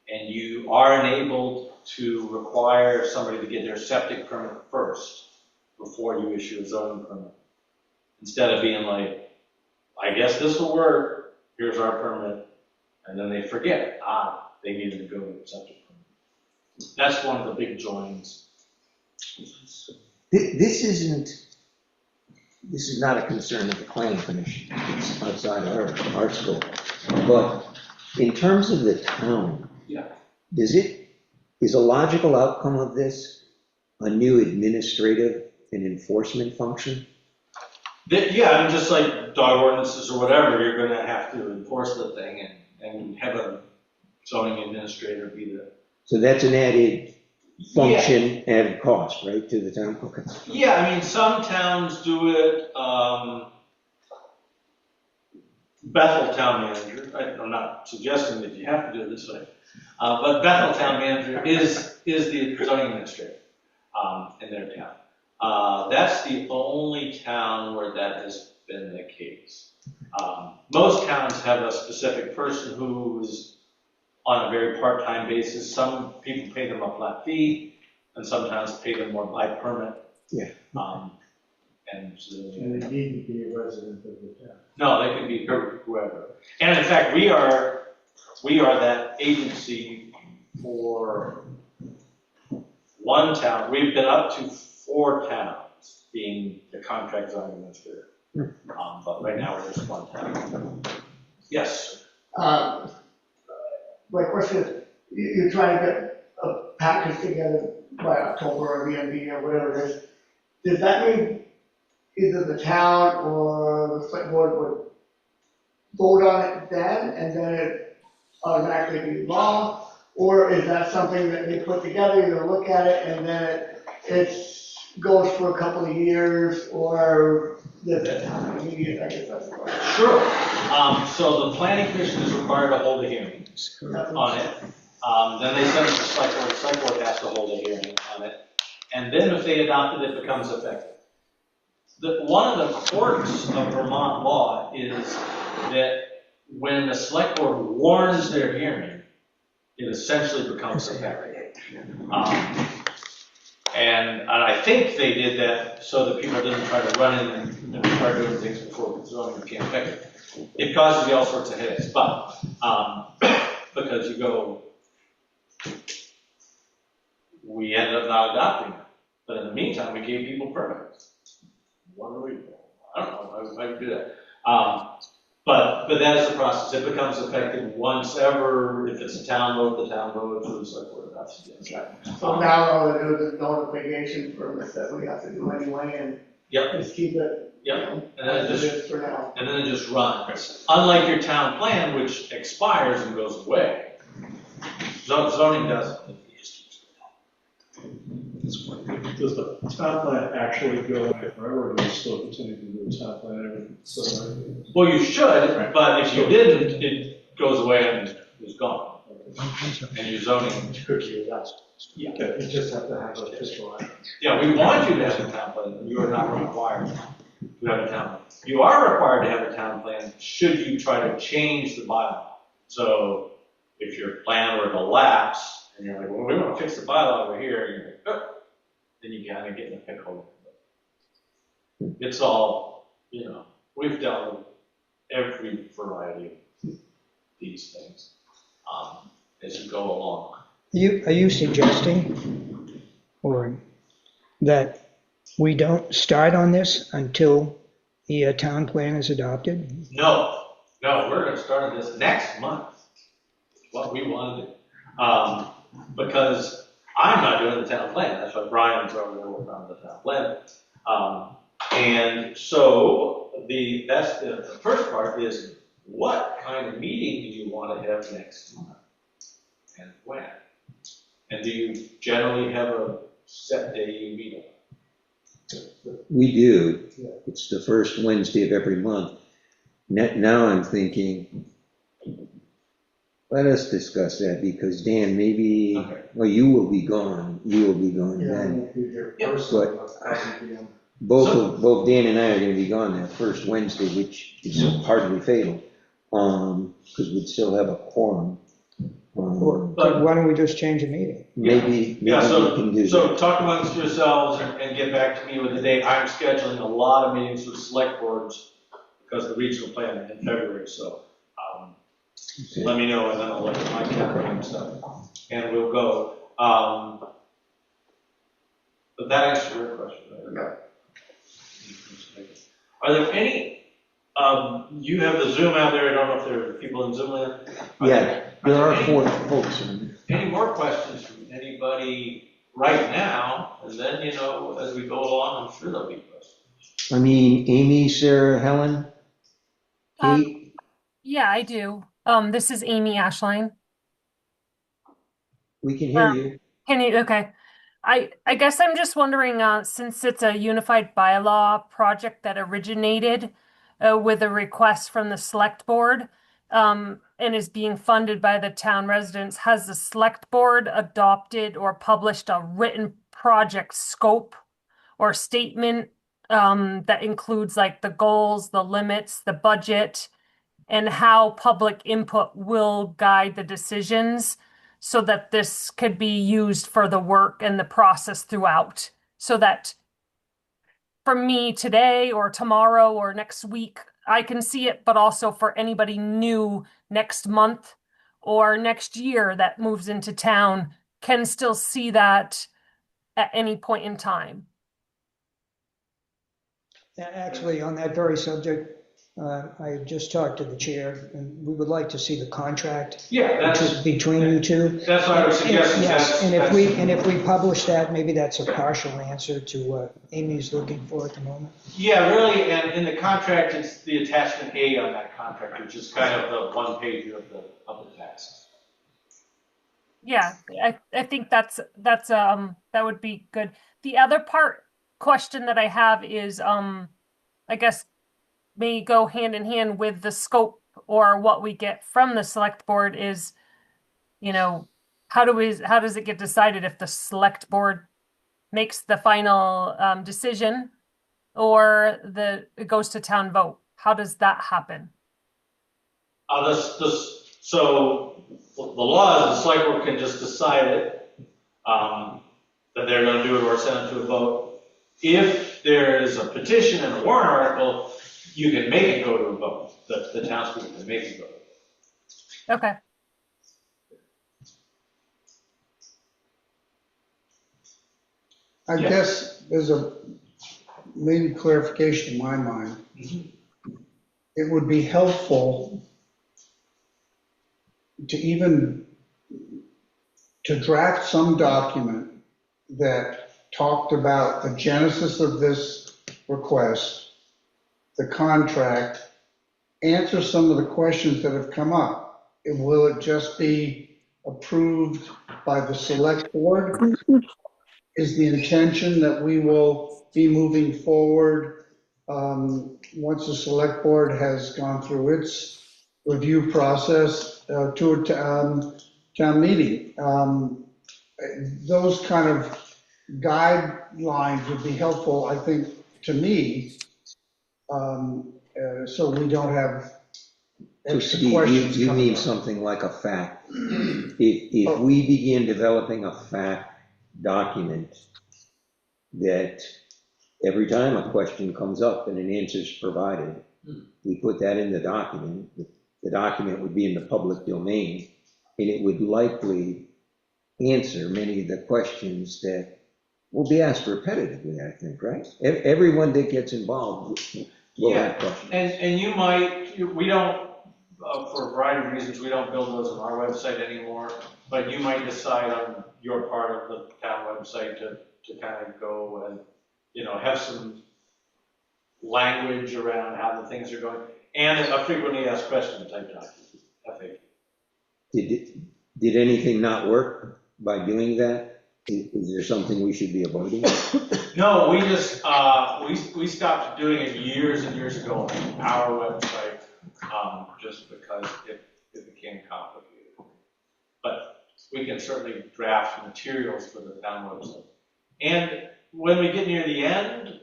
G: And you are enabled to require somebody to get their septic permit first before you issue a zoning permit. Instead of being like, I guess this will work, here's our permit, and then they forget, they needed to go to the septic permit. That's one of the big joins.
E: This is not a concern of the planning commission, it's outside our scope. But in terms of the town,
G: Yeah.
E: is a logical outcome of this a new administrative and enforcement function?
G: Yeah, I mean, just like dog ordinances or whatever, you're gonna have to enforce the thing and have a zoning administrator be the.
E: So that's an added function, added cost, right, to the town? Okay.
G: Yeah, I mean, some towns do it, Bethel town manager, I'm not suggesting that you have to do it this way, but Bethel town manager is the zoning administrator, in their town. That's the only town where that has been the case. Most towns have a specific person who is on a very part-time basis. Some people pay them a flat fee, and sometimes pay them more by permit.
E: Yeah.
G: And so,
B: And they need to be a resident of the town.
G: no, they can be whoever. And in fact, we are that agency for one town. We've been up to 4 towns being the contract zoning administrator. But right now we're just one town. Yes.
A: My question is, you're trying to get a package together by October or the end of the year, whatever it is. Does that mean either the town or the select board would vote on it then, and then it automatically be law? Or is that something that they put together, you look at it, and then it goes for a couple of years, or does it happen immediately? I guess that's the question.
G: Sure. So the planning commission is required to hold a hearing on it. Then they send it to the select board has to hold a hearing on it. And then if they adopt it, it becomes effective. One of the quirks of Vermont law is that when the select board warns their hearing, it essentially becomes effective. And I think they did that so that people didn't try to run in and start doing things before the zoning became effective. It causes you all sorts of headaches, but because you go, we ended up not adopting it. But in the meantime, we gave people permits. What do we, I don't know, I would do that. But that is the process. It becomes effective once ever, if it's a town vote, the town votes, or the select board adopts it.
A: So now all they do is a notification permits that we have to do anyway, and
G: Yep,
A: just keep it.
G: yep. And
A: As
G: then
A: it
G: it just,
A: is for now.
G: and then it just runs. Unlike your town plan, which expires and goes away. Zoning doesn't. It just keeps going.
H: Does the town plan actually go away forever, or do we still continue to do the town plan every so many years?
G: Well, you should, but if you didn't, it goes away and is gone. And your zoning. Yeah.
H: Okay.
B: You just have to have an official action.
G: Yeah, we want you to have a town plan, you are not required to have a town plan. You are required to have a town plan should you try to change the bylaw. So if your plan were to lapse, and you're like, well, we want to fix the bylaw over here, and you're like, oh, then you kind of get in a pickle. It's all, we've dealt with every variety of these things as you go along.
I: Are you suggesting, or that we don't start on this until the town plan is adopted?
G: No, we're gonna start on this next month. What we want to do. Because I'm not doing the town plan. That's why Brian's over there working on the town plan. And so that's the first part is what kind of meeting do you want to have next month? And when? And do you generally have a set day you meet on?
E: We do. It's the first Wednesday of every month. Now I'm thinking, let us discuss that, because Dan, maybe,
G: Okay.
E: well, you will be gone. You will be gone
B: Yeah, I
E: then.
B: won't be here
G: Yeah.
B: personally, I'll probably be in.
E: Both Dan and I are gonna be gone that first Wednesday, which is hardly fatal, because we'd still have a quorum.
I: But why don't we just change the meeting?
E: Maybe we
G: Yeah,
E: can do
G: so
E: that.
G: talk amongst yourselves and get back to me with a date. I'm scheduling a lot of meetings with select boards because of the regional plan in February, so
E: Okay.
G: let me know and then I'll look at my calendar and stuff, and we'll go. But that answers your question, right? Are there any, you have the Zoom out there, I don't know if there are people in Zoom land.
E: Yeah, there are
G: any-
E: 4 folks in there.
G: Any more questions from anybody right now? And then, as we go along, I'm sure there'll be questions.
E: I mean, Amy, Sarah, Helen, Kate,
J: Yeah, I do. This is Amy Ashline.
E: we can hear you.
J: Can you, okay. I guess I'm just wondering, since it's a unified bylaw project that originated with a request from the select board, and is being funded by the town residents, has the select board adopted or published a written project scope or statement, that includes like the goals, the limits, the budget, and how public input will guide the decisions so that this could be used for the work and the process throughout? So that for me today or tomorrow or next week, I can see it, but also for anybody new next month or next year that moves into town can still see that at any point in time.
I: Actually, on that very subject, I just talked to the chair, and we would like to see the contract
G: Yeah,
I: between you two.
G: that's what I was suggesting.
I: Yes, and if we publish that, maybe that's a partial answer to what Amy's looking for at the moment.
G: Yeah, really, and in the contract, it's the attachment A on that contract, which is kind of the one page of the text.
J: Yeah, I think that would be good. The other question that I have is, I guess may go hand in hand with the scope or what we get from the select board is, how does it get decided if the select board makes the final decision or it goes to town vote? How does that happen?
G: So the law is the select board can just decide it, that they're going to do it or send it to a vote. If there is a petition and a warrant article, you can make it go to a vote. The townspeople can make it go.
J: Okay.
D: I guess there's a maybe clarification in my mind. It would be helpful to draft some document that talked about the genesis of this request, the contract, answer some of the questions that have come up. Will it just be approved by the select board? Is the intention that we will be moving forward once the select board has gone through its review process to a town meeting? Those kind of guidelines would be helpful, I think, to me, so we don't have
E: So
D: extra
E: Steve,
D: questions.
E: you
D: coming
E: mean
D: up.
E: something like a fact. If we begin developing a fact document that every time a question comes up and an answer is provided, we put that in the document. The document would be in the public domain, and it would likely answer many of the questions that will be asked repetitively, I think, right? Everyone that gets involved will have questions.
G: And you might, we don't, for a variety of reasons, we don't build those on our website anymore, but you might decide on your part of the town website to kind of go and, have some language around how the things are going, and a frequently asked question type document, FAQ.
E: Did anything not work by doing that? Is there something we should be avoiding?
G: No, we just, we stopped doing it years and years ago on our website, just because it became complicated. But we can certainly draft materials for the town website. And when we get near the end,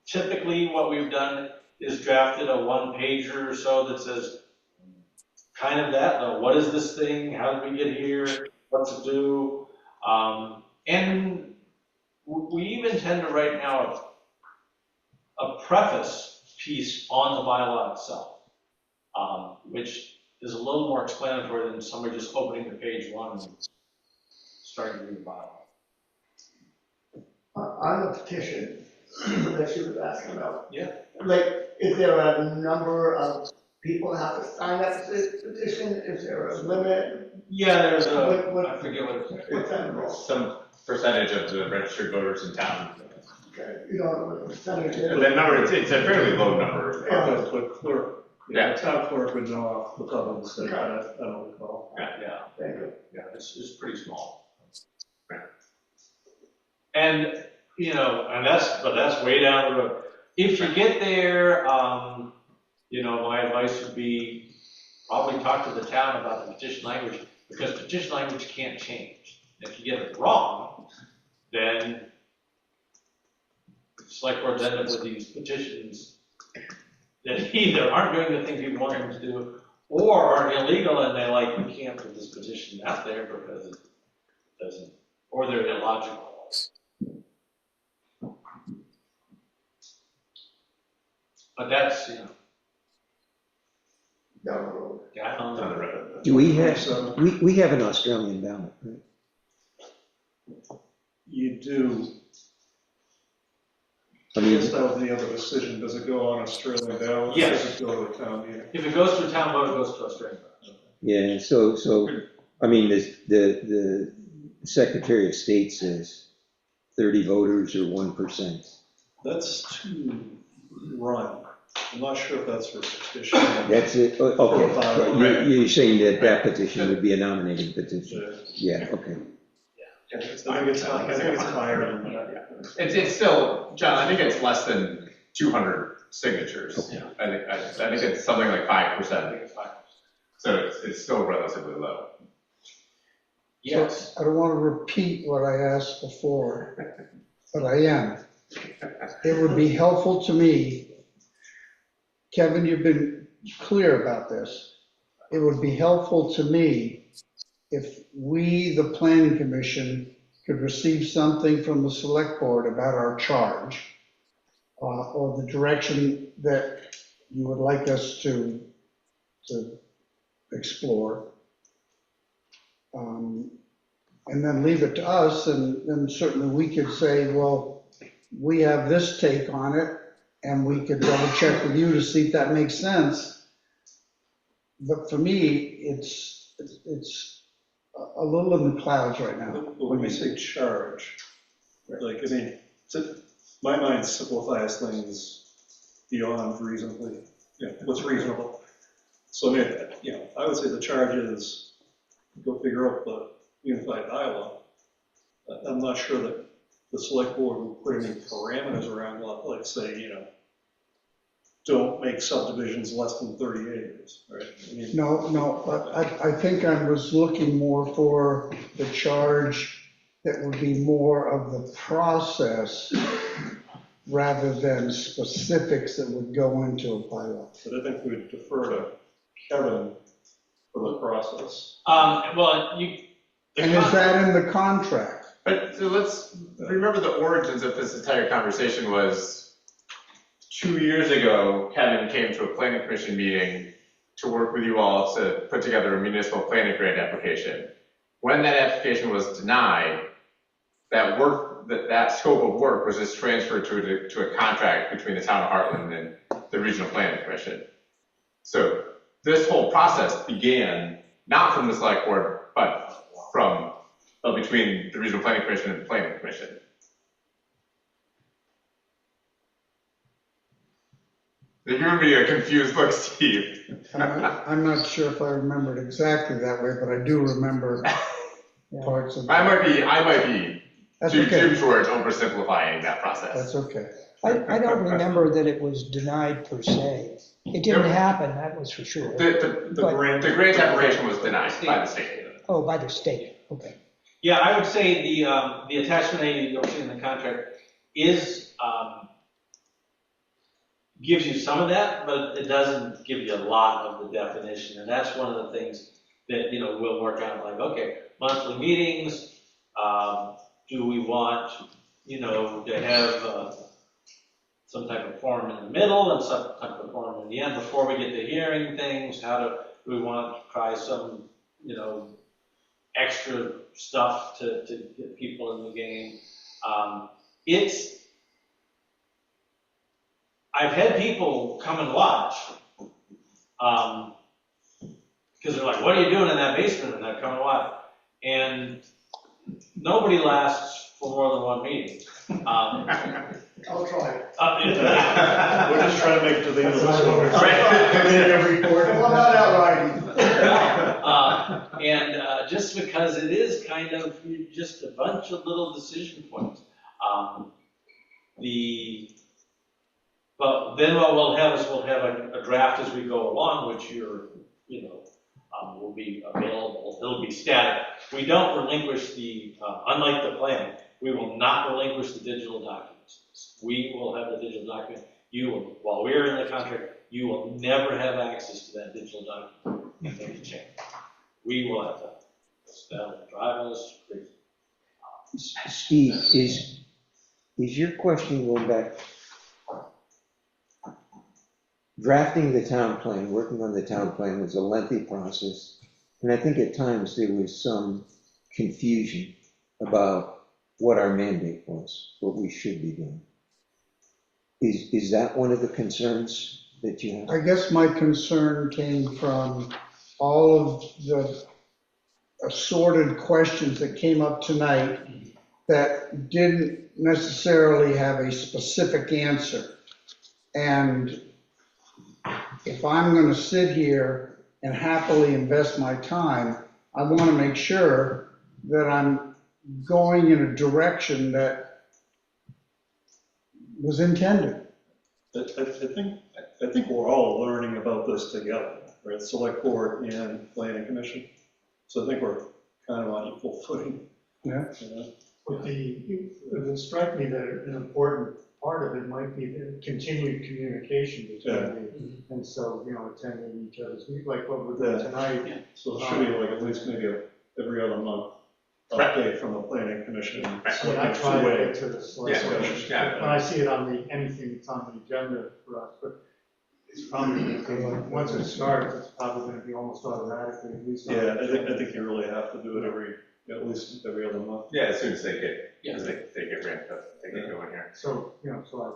G: typically what we've done is drafted a one-pager or so that says kind of that, what is this thing, how did we get here, what's it do? And we even tend to write now a preface piece on the bylaw itself, which is a little more explanatory than somebody just opening the page one and starting to read the bylaw.
A: On the petition that she was asking about.
G: Yeah.
A: Like, is there a number of people that have to sign that petition? Is there a limit?
G: Yeah, there's
A: What-
G: I forget what it's.
A: What's that involved?
C: Some percentage of the registered voters in town
A: you know, what the percentage is.
C: And that number, it's a fairly low number.
A: Yeah.
H: The clerk,
C: Yeah.
H: the town clerk would know off the top of his head, I don't recall.
G: Yeah,
A: Thank you.
G: yeah, it's pretty small. And, you know, but that's way down the road. If you get there, you know, my advice would be probably talk to the town about the petition language, because petition language can't change. If you get it wrong, then select boards end up with these petitions that either aren't doing the things you want them to do, or are illegal, and they're like, we can't put this petition out there because it doesn't, or they're illogical. But that's, you know,
A: Down the road.
G: down on the road.
E: Do we have, we have an Australian ballot, right?
H: You do,
E: I
H: I
E: mean,
H: guess that was the other decision, does it go on Australian ballot?
G: Yes.
H: Does it go to the town meeting?
G: If it goes to a town vote, it goes to Australia.
E: yeah, so, I mean, the Secretary of State says 30 voters or 1%.
H: That's to run. I'm not sure if that's for petition.
E: That's it, okay. You're saying that that petition would be a nominating petition? Yeah, okay.
H: I think it's higher than that.
C: It's still, John, I think it's less than 200 signatures.
E: Okay.
C: I think it's something like 5%. So it's still relatively low.
G: Yes.
D: I don't want to repeat what I asked before, but I am. It would be helpful to me, Kevin, you've been clear about this. It would be helpful to me if we, the planning commission, could receive something from the select board about our charge, or the direction that you would like us to explore. And then leave it to us, and then certainly we could say, well, we have this take on it, and we could double check with you to see if that makes sense. But for me, it's a little in the clouds right now.
H: When we say charge, like, I mean, my mind simplifies things beyond reasonably, you know, what's reasonable. So I mean, you know, I would say the charge is go figure out the unified bylaw. I'm not sure that the select board would put any parameters around, like say, you know, don't make subdivisions less than 30 acres, right? I mean,
D: No, but I think I was looking more for the charge that would be more of the process rather than specifics that would go into a bylaw.
H: But I think we would defer to Kevin for the process.
G: Well,
D: And is that in the contract?
C: But so let's remember the origins of this entire conversation was 2 years ago, Kevin came to a planning commission meeting to work with you all to put together a municipal planning grant application. When that application was denied, that scope of work was just transferred to a contract between the town of Heartland and the regional planning commission. So this whole process began not from the select board, but from between the regional planning commission and the planning commission. You're giving me a confused look, Steve.
D: I'm not sure if I remember it exactly that way, but I do remember parts of it.
C: I might be
D: That's
C: too
D: okay.
C: towards oversimplifying that process.
D: That's okay.
I: I don't remember that it was denied per se. It didn't happen, that was for sure.
C: The
I: But-
C: grant application was denied by the state.
I: Oh, by the state, okay.
G: yeah, I would say the attachment A you'll see in the contract is, gives you some of that, but it doesn't give you a lot of the definition. And that's one of the things that, you know, we'll work on, like, okay, monthly meetings, do we want, you know, to have some type of forum in the middle and some type of forum in the end before we get to hearing things? How do we want to try some, you know, extra stuff to get people in the game? I've had people come and watch, because they're like, what are you doing in that basement? And I come and watch. And nobody lasts for more than one meeting.
A: I'll try.
H: We're just trying to make it to the end of this one.
A: Well, I'm not out riding.
G: Just because it is kind of just a bunch of little decision points. But then what we'll have is we'll have a draft as we go along, which will be available. It'll be static. We don't relinquish unlike the plan, we will not relinquish the digital documents. We will have the digital document. You will, while we're in the contract, you will never have access to that digital document if they can change. We will have that. That'll drive us crazy.
E: Steve, is your question going back? Drafting the town plan, working on the town plan was a lengthy process. And I think at times there was some confusion about what our mandate was, what we should be doing. Is that one of the concerns that you have?
D: I guess my concern came from all of the assorted questions that came up tonight that didn't necessarily have a specific answer. And if I'm going to sit here and happily invest my time, I want to make sure that I'm going in a direction that was intended.
H: I think we're all learning about this together, right? Select board and planning commission. So I think we're kind of on equal footing.
D: Yeah.
B: But it would strike me that an important part of it might be the continued communication between and so, attending each other's meetings, like what we're doing tonight.
H: So it should be like at least maybe every other month update from the planning commission.
B: So I try to get to the select board.
C: Yeah.
B: When I see it on anything that's on the agenda for us, but it's probably going to be, once it starts, it's probably going to be almost automatically, at least.
H: Yeah, I think you really have to do it at least every other month.
C: Yeah, as soon as they get, they get ramped up, they get going here.
B: So, so I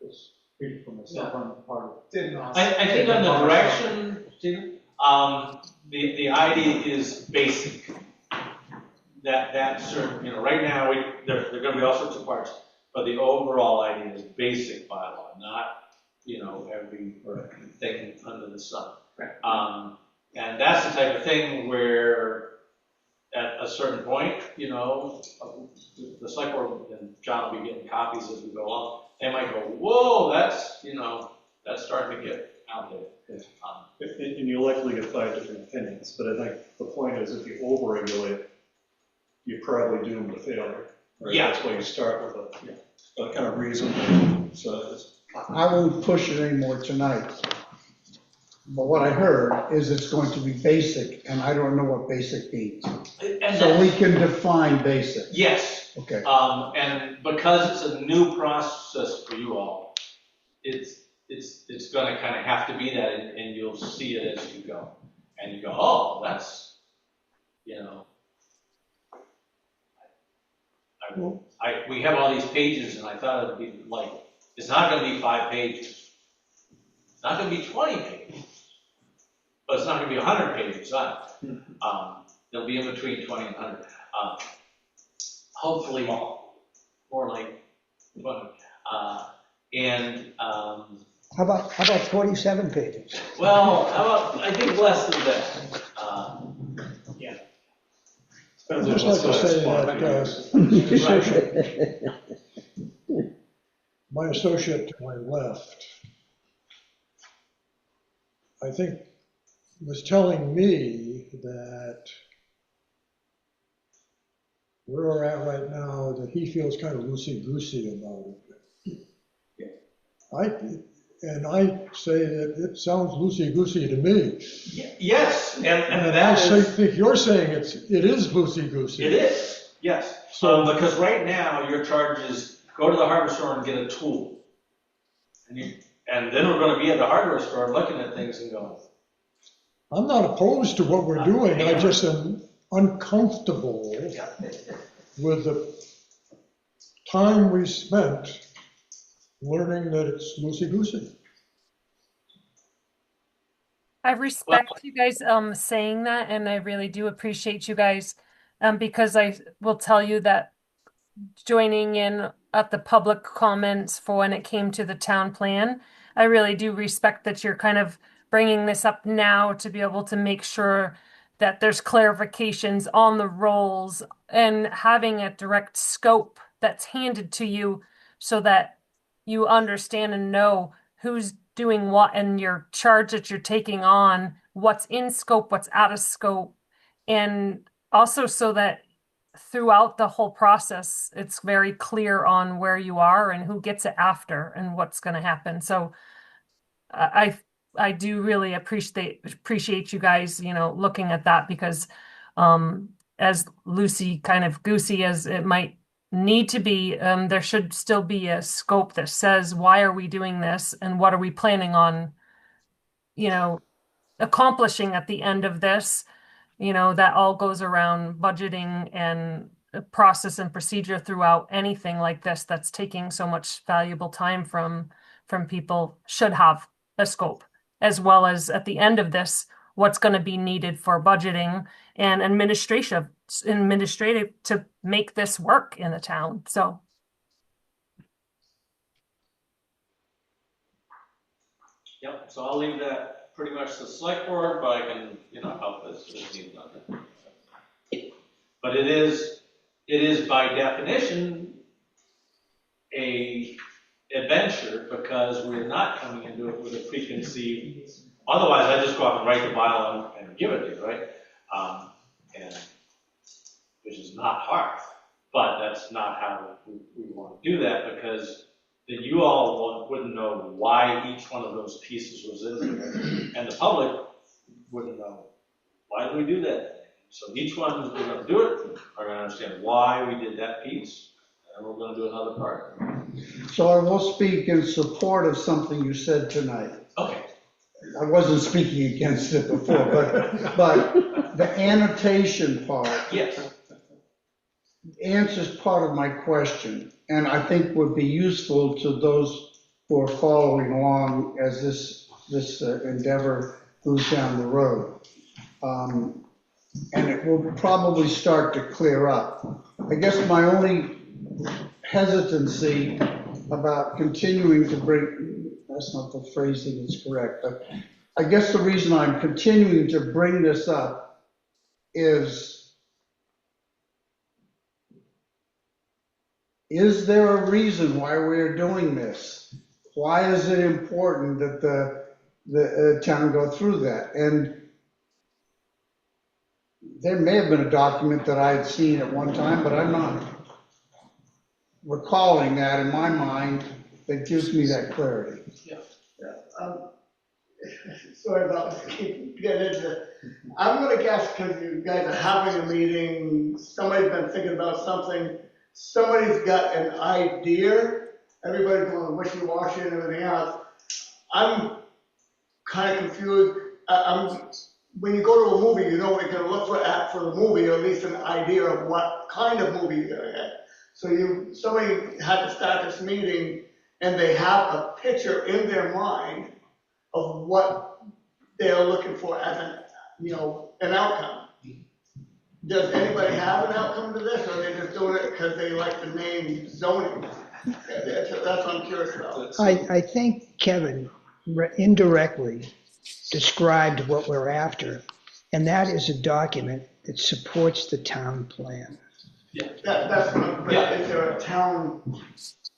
B: just speak for myself on the part of it.
G: I think on the direction, Stephen, the idea is basic. That certain, right now, there are going to be all sorts of parts, but the overall idea is basic bylaw, not, every thing under the sun. And that's the type of thing where at a certain point, the select board and John will be getting copies as we go along. They might go, whoa, that's starting to get out there.
H: And you likely get 5 different opinions, but I think the point is if you overregulate, you're probably doomed to failure. Right?
G: Yeah.
H: That's why you start with a kind of reasonable size.
D: I won't push it anymore tonight. But what I heard is it's going to be basic, and I don't know what basic means. So we can define basic.
G: Yes.
D: Okay.
G: And because it's a new process for you all, it's going to kind of have to be that, and you'll see it as you go. And you go, oh, that's, we have all these pages, and I thought it'd be like, it's not going to be 5 pages. It's not going to be 20 pages. But it's not going to be 100 pages either. They'll be in between 20 and 100. Hopefully more like 20.
I: How about 47 pages?
G: Well, I think less than that.
B: I'd just like to say that my associate to my left, I think, was telling me that where we're at right now, that he feels kind of loosey-goosey about it. I say that it sounds loosey-goosey to me.
G: Yes, and
B: I think you're saying it is loosey-goosey.
G: It is, yes. So because right now your charge is go to the hardware store and get a tool, and then we're going to be at the hardware store looking at things and going.
B: I'm not opposed to what we're doing. I just am uncomfortable with the time we spent learning that it's loosey-goosey.
J: I respect you guys saying that, and I really do appreciate you guys because I will tell you that joining in at the public comments for when it came to the town plan. I really do respect that you're kind of bringing this up now to be able to make sure that there's clarifications on the roles and having a direct scope that's handed to you so that you understand and know who's doing what and your charge that you're taking on, what's in scope, what's out of scope, and also so that throughout the whole process, it's very clear on where you are and who gets it after and what's going to happen. So I do really appreciate you guys, looking at that because as loosey kind of goosey as it might need to be, there should still be a scope that says why are we doing this and what are we planning on, accomplishing at the end of this. That all goes around budgeting and process and procedure throughout anything like this that's taking so much valuable time from people should have a scope, as well as at the end of this, what's going to be needed for budgeting and administrative to make this work in the town. So
G: Yep, so I'll leave that pretty much to the select board, but I can, help as needed on that. But it is by definition a adventure because we're not coming into it with a preconceived, otherwise I just go out and write the bylaw and give it to you, right? And which is not hard, but that's not how we want to do that because then you all wouldn't know why each one of those pieces was in there, and the public wouldn't know why did we do that. So each one we're going to do it, are going to understand why we did that piece, and we're going to do another part.
D: So I will speak in support of something you said tonight.
G: Okay.
D: I wasn't speaking against it before, but the annotation part
G: Yes.
D: answers part of my question, and I think would be useful to those who are following along as this endeavor moves down the road. And it will probably start to clear up. I guess my only hesitancy about continuing to bring, that's not the phrasing that's correct, but I guess the reason I'm continuing to bring this up is there a reason why we're doing this? Why is it important that the town go through that? And there may have been a document that I had seen at one time, but I'm not recalling that in my mind that gives me that clarity.
A: Sorry about getting into, I'm gonna guess because you guys are having a meeting, somebody's been thinking about something, somebody's got an idea, everybody's going wishy-washy and everything else. I'm kind of confused. When you go to a movie, you know what you're gonna look for the movie, or at least an idea of what kind of movie you're gonna get. So somebody had to start this meeting and they have a picture in their mind of what they're looking for as an outcome. Does anybody have an outcome to this, or are they just doing it because they like the name zoning? That's what I'm curious about.
I: I think Kevin indirectly described what we're after, and that is a document that supports the town plan.
A: That's what, is there a town,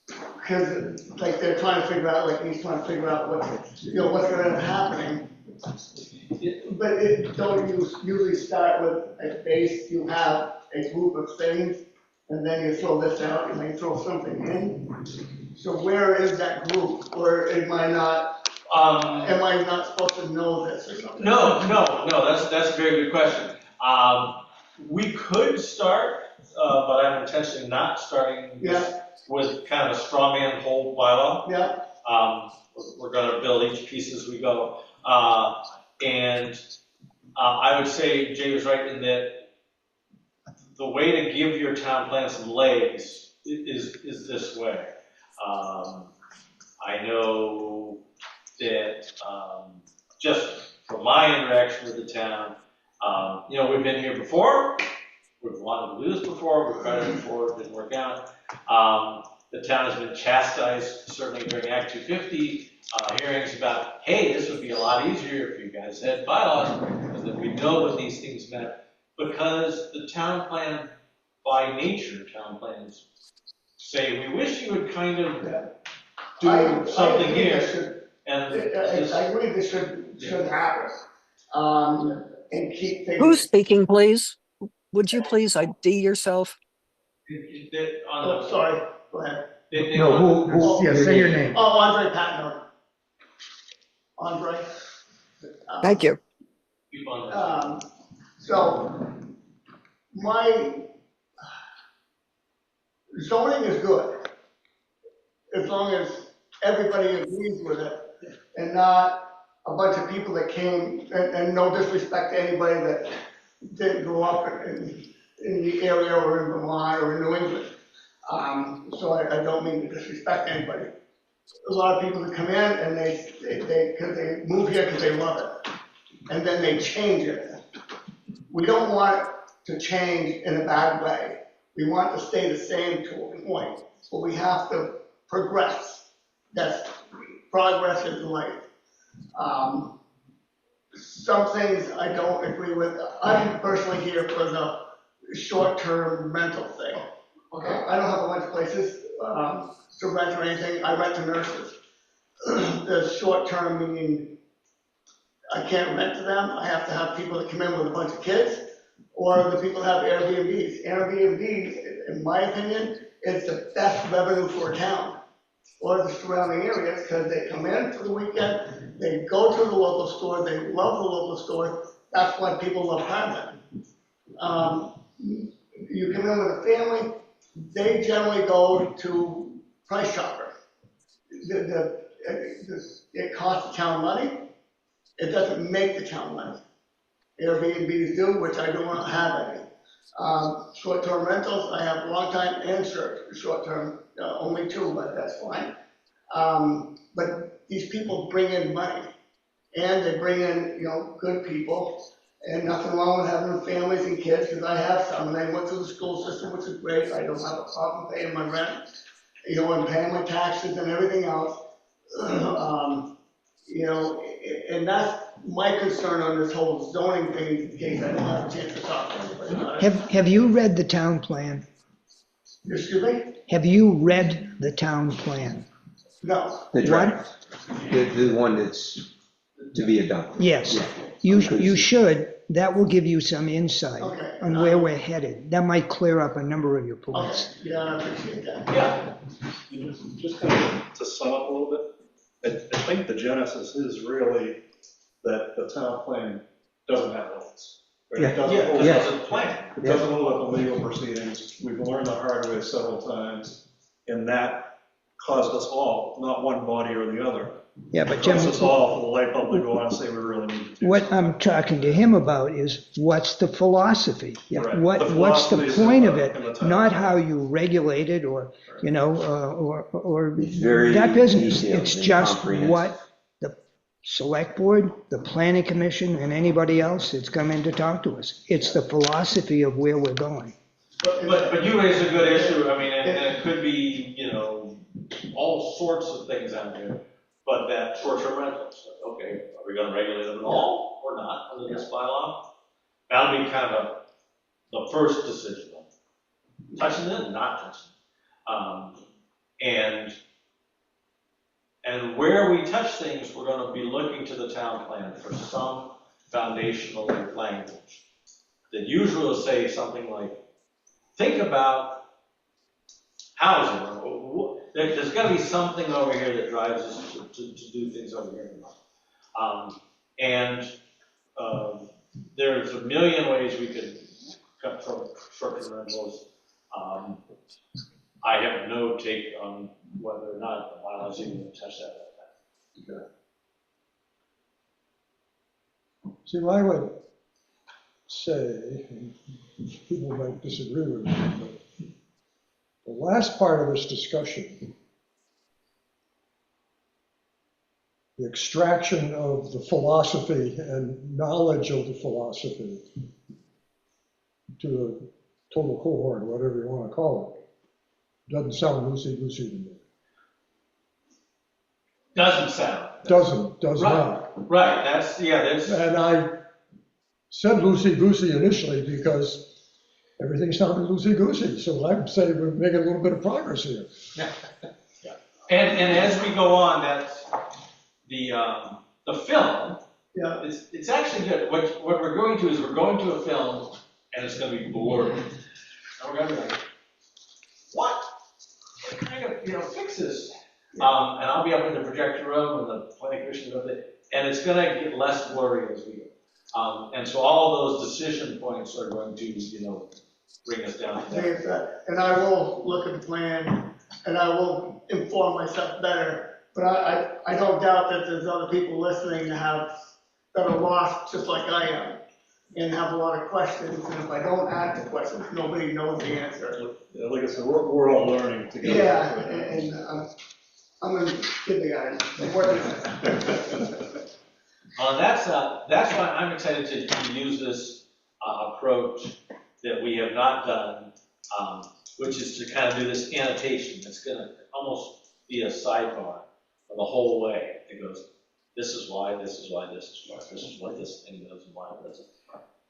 A: because like they're trying to figure out, like he's trying to figure out what's going to end up happening. But don't you usually start with a base, you have a group of things, and then you throw this out and then you throw something in? So where is that group, or am I not supposed to know this or something?
G: No, that's a very good question. We could start, but I'm intentionally not starting with kind of a straw man whole bylaw.
A: Yeah.
G: We're going to build each piece as we go. And I would say Jay was right in that the way to give your town plan some legs is this way. I know that just from my interaction with the town, we've been here before. we've wanted to do this before, we've tried it before, it didn't work out. The town has been chastised, certainly during Act 250 hearings about, hey, this would be a lot easier if you guys had bylaws, because then we know what these things meant. Because the town plan, by nature, town plans say, we wish you would kind of do something here. And
A: I agree this should happen. And keep things.
K: Who's speaking, please? Would you please ID yourself?
A: Oh, sorry, go ahead.
I: No, yeah, say your name.
A: Oh, Andre Patton. Andre.
K: Thank you.
G: keep on.
A: So, my zoning is good, as long as everybody agrees with it, and not a bunch of people that came, and no disrespect to anybody that didn't grow up in the area or in Vermont or in New England. So I don't mean to disrespect anybody. A lot of people that come in and cause they move here because they love it, and then they change it. We don't want to change in a bad way. We want to stay the same to a point, but we have to progress. That's progress is life. Some things I don't agree with. I'm personally here for the short-term rental thing. Okay, I don't have a bunch of places to rent or anything. I rent to nurses. The short-term meaning I can't rent to them. I have to have people that come in with a bunch of kids, or the people have Airbnbs. Airbnbs, in my opinion, is the best revenue for a town or the surrounding areas, because they come in for the weekend, they go to the local store, they love the local store. That's why people love Conrad. You come in with a family, they generally go to Price Chopper. It costs the town money. It doesn't make the town money. Airbnbs do, which I don't have any. Short-term rentals, I have long-time and short-term, only two, but that's fine. But these people bring in money, and they bring in, good people, and nothing wrong with having families and kids, because I have some, and I went through the school system, which is great. I don't have a problem paying my rent, and paying my taxes and everything else. And that's my concern on this whole zoning thing, in case I don't have a chance to talk to anybody about it.
I: Have you read the town plan?
A: Excuse me?
I: Have you read the town plan?
A: No.
E: The draft, the one that's to be adopted.
I: Yes, you should. That will give you some insight
A: Okay.
I: on where we're headed. That might clear up a number of your
A: Okay,
I: points.
A: yeah, I appreciate that.
G: Yeah.
H: Just kind of to sum up a little bit, I think the genesis is really that the town plan doesn't have limits. Right?
E: Yeah.
H: It doesn't
G: Yeah,
H: hold
G: this
H: up-
G: is a plan.
H: It doesn't hold up the legal proceedings. We've learned the hard way several times, and that caused us all, not one body or the other,
I: Yeah, but Jim,
H: caused us all for the light bulb to go on and say we really need to do
I: what
H: something.
I: I'm talking to him about is what's the philosophy?
H: Right.
I: What's the
H: philosophy is
I: point
H: in
I: of
H: the
I: it?
H: town
I: Not
H: plan.
I: how you regulate it or
E: It's very
I: that business.
E: detailed
I: It's
E: and
I: just
E: comprehensive.
I: what the select board, the planning commission, and anybody else that's come in to talk to us. It's the philosophy of where we're going.
G: But you raise a good issue, I mean, and it could be, all sorts of things out there, but that short-term rentals, okay, are we gonna regulate them at all or not under this bylaw? That'll be kind of the first decision, touching it, not touching it. And where we touch things, we're gonna be looking to the town plan for some foundational language that usually will say something like, think about housing, or there's got to be something over here that drives us to do things over here. There's a million ways we could cut short-term rentals. I have no take on whether or not the bylaws even touch that like that.
B: See, I would say, and people might disagree with me, but the last part of this discussion, the extraction of the philosophy and knowledge of the philosophy to total cohort, whatever you want to call it. Doesn't sound loosey-goosey to me.
G: Doesn't sound.
B: Does
G: Right.
B: not.
G: Right, that's, that's,
B: And I said loosey-goosey initially because everything sounded loosey-goosey. So I'd say we're making a little bit of progress here.
G: and as we go on, that's the film,
A: Yeah,
G: it's actually good. What we're going to is we're going to a film and it's gonna be blurry. And we're gonna be like, what? I gotta, fix this. And I'll be up in the projector room and the planning commission room, and it's gonna get less blurry as we go. And so all those decision points are going to, bring us down to that.
A: and I will look at the plan, and I will inform myself better. But I don't doubt that there's other people listening that are lost just like I am, and have a lot of questions, and if I don't ask the questions, nobody knows the answer.
H: Yeah, like I said, we're all learning together.
A: Yeah, and I'm gonna give the guy, I'm working on it.
G: That's why I'm excited to use this approach that we have not done, which is to kind of do this annotation. It's going to almost be a sidebar for the whole way. It goes, this is why, this is why, this is why, this is what this thing does, and why it does it.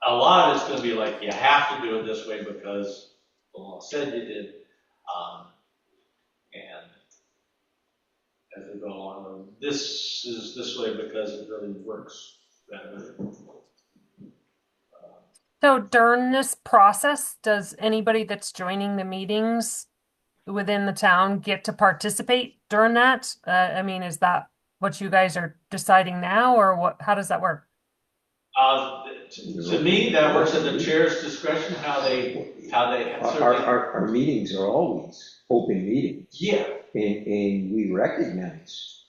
G: A lot of it's going to be like, you have to do it this way because the law said you did. And as we go along, this is this way because it really works better.
J: So during this process, does anybody that's joining the meetings within the town get to participate during that? I mean, is that what you guys are deciding now, or what? How does that work?
G: To me, that works at the chair's discretion, how they.
E: Our meetings are always open meetings.
G: Yeah.
E: And we recognize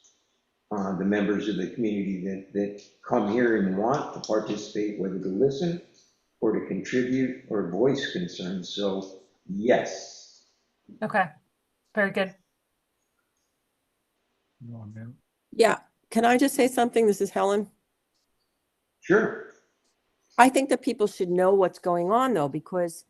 E: the members of the community that come here and want to participate, whether to listen or to contribute or voice concerns. So, yes.
J: Okay, very good.
K: Yeah, can I just say something? This is Helen.
E: Sure.
K: I think that people should know what's going on though, because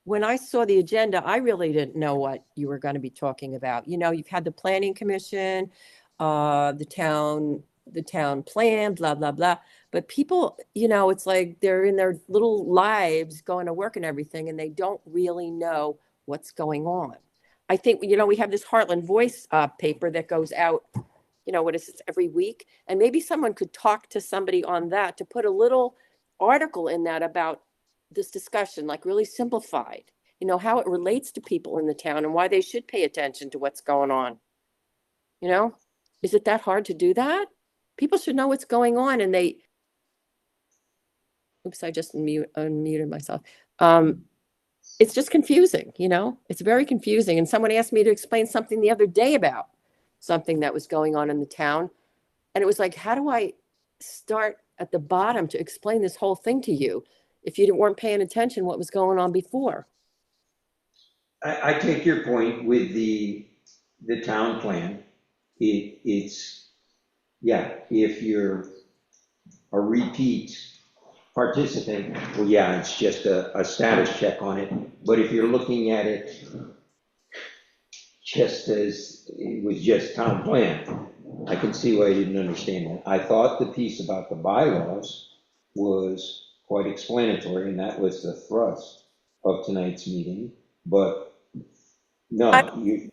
K: when I saw the agenda, I really didn't know what you were going to be talking about. You've had the planning commission, the town plan, blah, blah, blah. But people, it's like they're in their little lives going to work and everything, and they don't really know what's going on. I think, we have this Heartland Voice paper that goes out, what is it, every week? And maybe someone could talk to somebody on that to put a little article in that about this discussion, like really simplified, how it relates to people in the town and why they should pay attention to what's going on. Is it that hard to do that? People should know what's going on, and oops, I just unmuted myself. It's just confusing, it's very confusing. And someone asked me to explain something the other day about something that was going on in the town. And it was like, how do I start at the bottom to explain this whole thing to you if you weren't paying attention what was going on before?
E: I take your point with the town plan. It's if you're a repeat participant, well, yeah, it's just a status check on it. But if you're looking at it just as it was just town plan, I can see why you didn't understand that. I thought the piece about the bylaws was quite explanatory, and that was the thrust of tonight's meeting. But no, I heard you.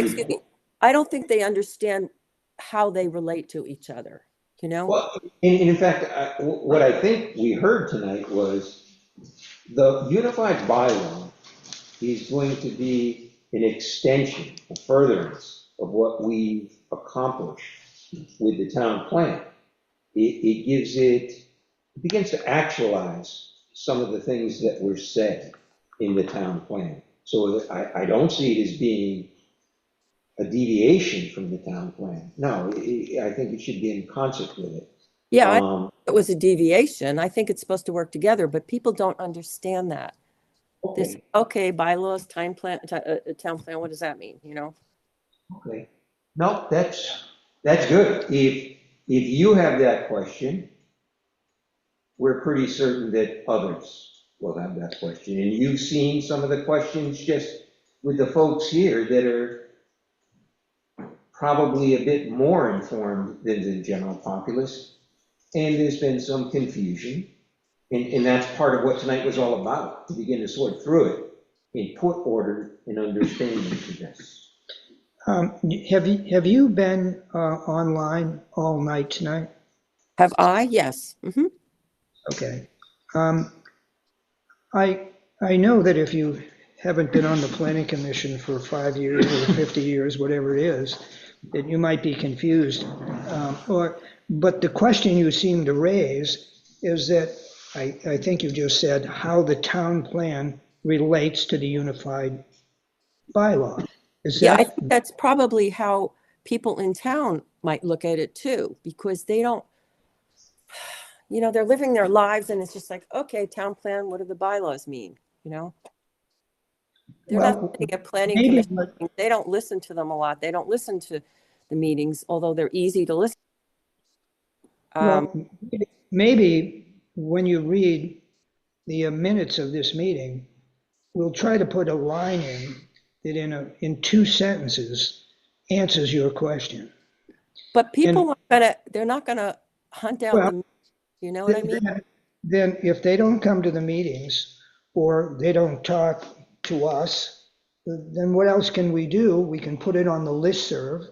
K: Excuse me. I don't think they understand how they relate to each other,
E: Well, in fact, what I think we heard tonight was the unified bylaw is going to be an extension, a furtherance of what we've accomplished with the town plan. It begins to actualize some of the things that were said in the town plan. So I don't see it as being a deviation from the town plan. No, I think it should be in concert with it.
K: Yeah, it was a deviation. I think it's supposed to work together, but people don't understand that.
E: Okay.
K: Bylaws, town plan, what does that mean,
E: Okay. No, that's good. If you have that question, we're pretty certain that others will have that question. And you've seen some of the questions just with the folks here that are probably a bit more informed than the general populace. And there's been some confusion. And that's part of what tonight was all about, to begin to sort through it and put order and understanding to this.
I: Have you been online all night tonight?
K: Have I? Yes. Mhm.
I: Okay. I know that if you haven't been on the planning commission for 5 years or 50 years, whatever it is, that you might be confused. But the question you seem to raise is that I think you just said how the town plan relates to the unified bylaw.
K: Yeah, I think that's probably how people in town might look at it too, because they don't, they're living their lives and it's just like, okay, town plan, what do the bylaws mean? They're not sitting at planning commission meetings. They don't listen to them a lot. They don't listen to the meetings, although they're easy to listen.
I: Maybe when you read the minutes of this meeting, we'll try to put a line in that in 2 sentences answers your question.
K: But people they're not gonna hunt out you know what I mean?
I: Then if they don't come to the meetings or they don't talk to us, then what else can we do? We can put it on the listserv.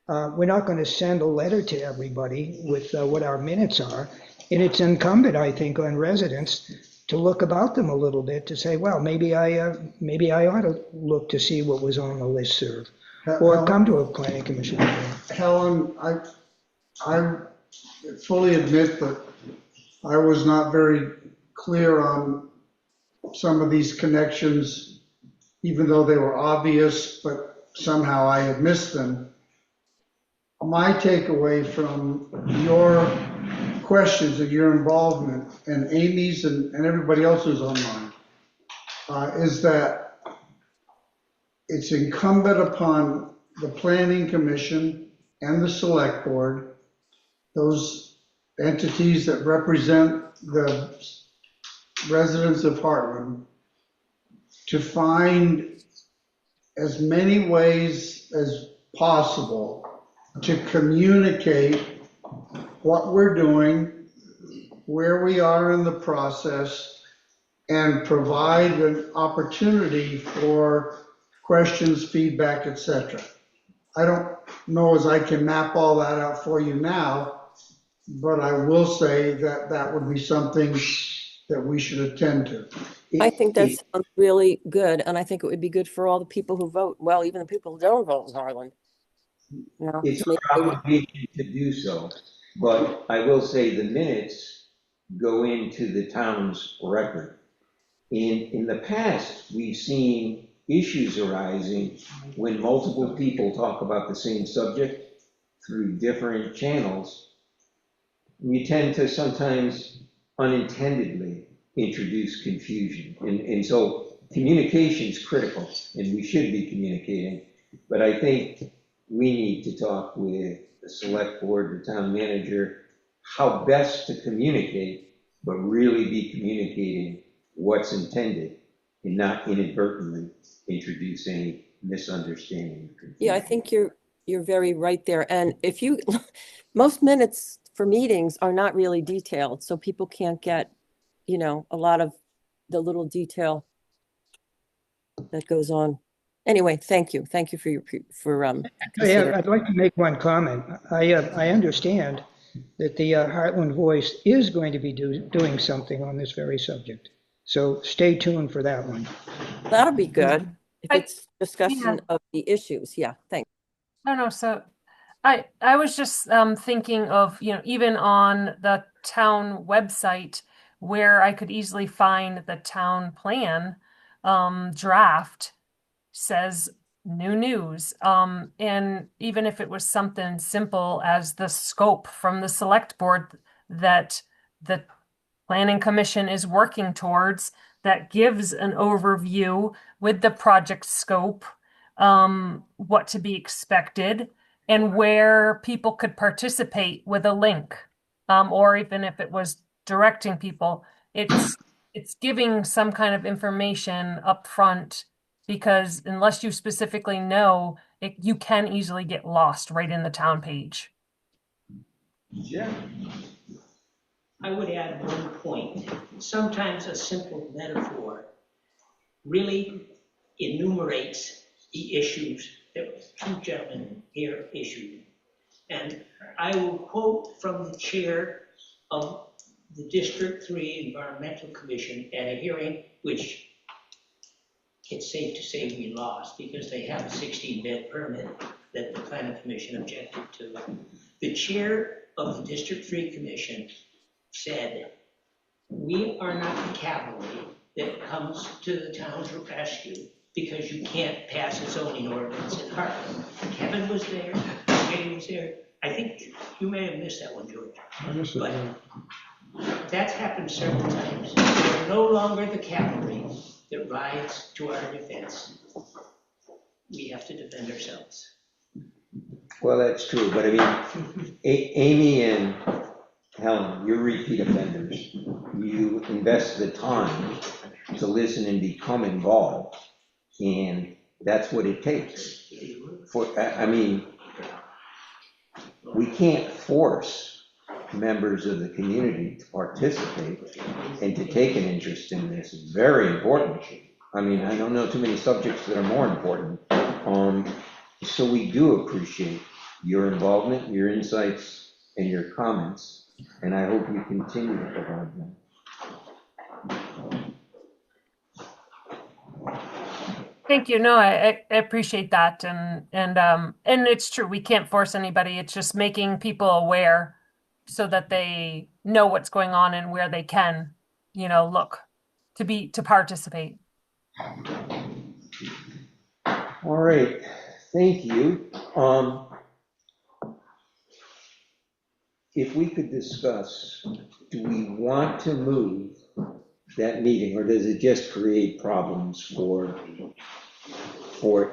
I: We're not going to send a letter to everybody with what our minutes are. And it's incumbent, I think, on residents to look about them a little bit, to say, well, maybe I ought to look to see what was on the listserv, or come to a planning commission meeting.
D: Helen, I fully admit that I was not very clear on some of these connections, even though they were obvious, but somehow I had missed them. My takeaway from your questions and your involvement, and Amy's and everybody else who's online, is that it's incumbent upon the planning commission and the select board, those entities that represent the residents of Heartland, to find as many ways as possible to communicate what we're doing, where we are in the process, and provide an opportunity for questions, feedback, etc. I don't know as I can map all that out for you now, but I will say that that would be something that we should attend to.
K: I think that sounds really good, and I think it would be good for all the people who vote. Well, even the people who don't vote in Harlan.
E: It's our obligation to do so, but I will say the minutes go into the town's record. In the past, we've seen issues arising when multiple people talk about the same subject through different channels. We tend to sometimes unintendedly introduce confusion. And so communication is critical, and we should be communicating. But I think we need to talk with the select board, the town manager, how best to communicate, but really be communicating what's intended and not inadvertently introduce any misunderstanding.
K: Yeah, I think you're very right there. And if you, most minutes for meetings are not really detailed, so people can't get, a lot of the little detail that goes on. Anyway, thank you. Thank you for
I: I'd like to make one comment. I understand that the Heartland Voice is going to be doing something on this very subject. So stay tuned for that one.
K: That'll be good. If it's discussion of the issues. Yeah, thanks.
J: No. So I was just thinking of, even on the town website where I could easily find the town plan draft says new news. And even if it was something simple as the scope from the select board that the planning commission is working towards, that gives an overview with the project scope, what to be expected, and where people could participate with a link, or even if it was directing people, it's it's giving some kind of information up front, because unless you specifically know, you can easily get lost right in the town page.
C: Yeah.
L: I would add one point. Sometimes a simple metaphor really enumerates the issues that two gentlemen here issued. And I will quote from the chair of the District 3 Environmental Commission at a hearing which it's safe to say we lost because they have a 16-bed permit that the Planning Commission objected to. The chair of the District 3 Commission said, "We are not the cavalry that comes to the town's rescue because you can't pass a zoning ordinance in Heartland." Kevin was there, Katie was there. I think you may have missed that one, George.
B: I missed it,
L: But
B: yeah.
L: that's happened several times. We're no longer the cavalry that rides to our defense. We have to defend ourselves.
E: Well, that's true, but I mean, Amy and Helen, you're repeat offenders. You invest the time to listen and become involved, and that's what it takes. I mean, we can't force members of the community to participate and to take an interest in this. It's very important. I mean, I don't know too many subjects that are more important. So we do appreciate your involvement, your insights, and your comments, and I hope you continue to provide them.
J: Thank you. No, I appreciate that. And it's true. We can't force anybody. It's just making people aware so that they know what's going on and where they can, look to participate.
E: All right, thank you. If we could discuss, do we want to move that meeting, or does it just create problems for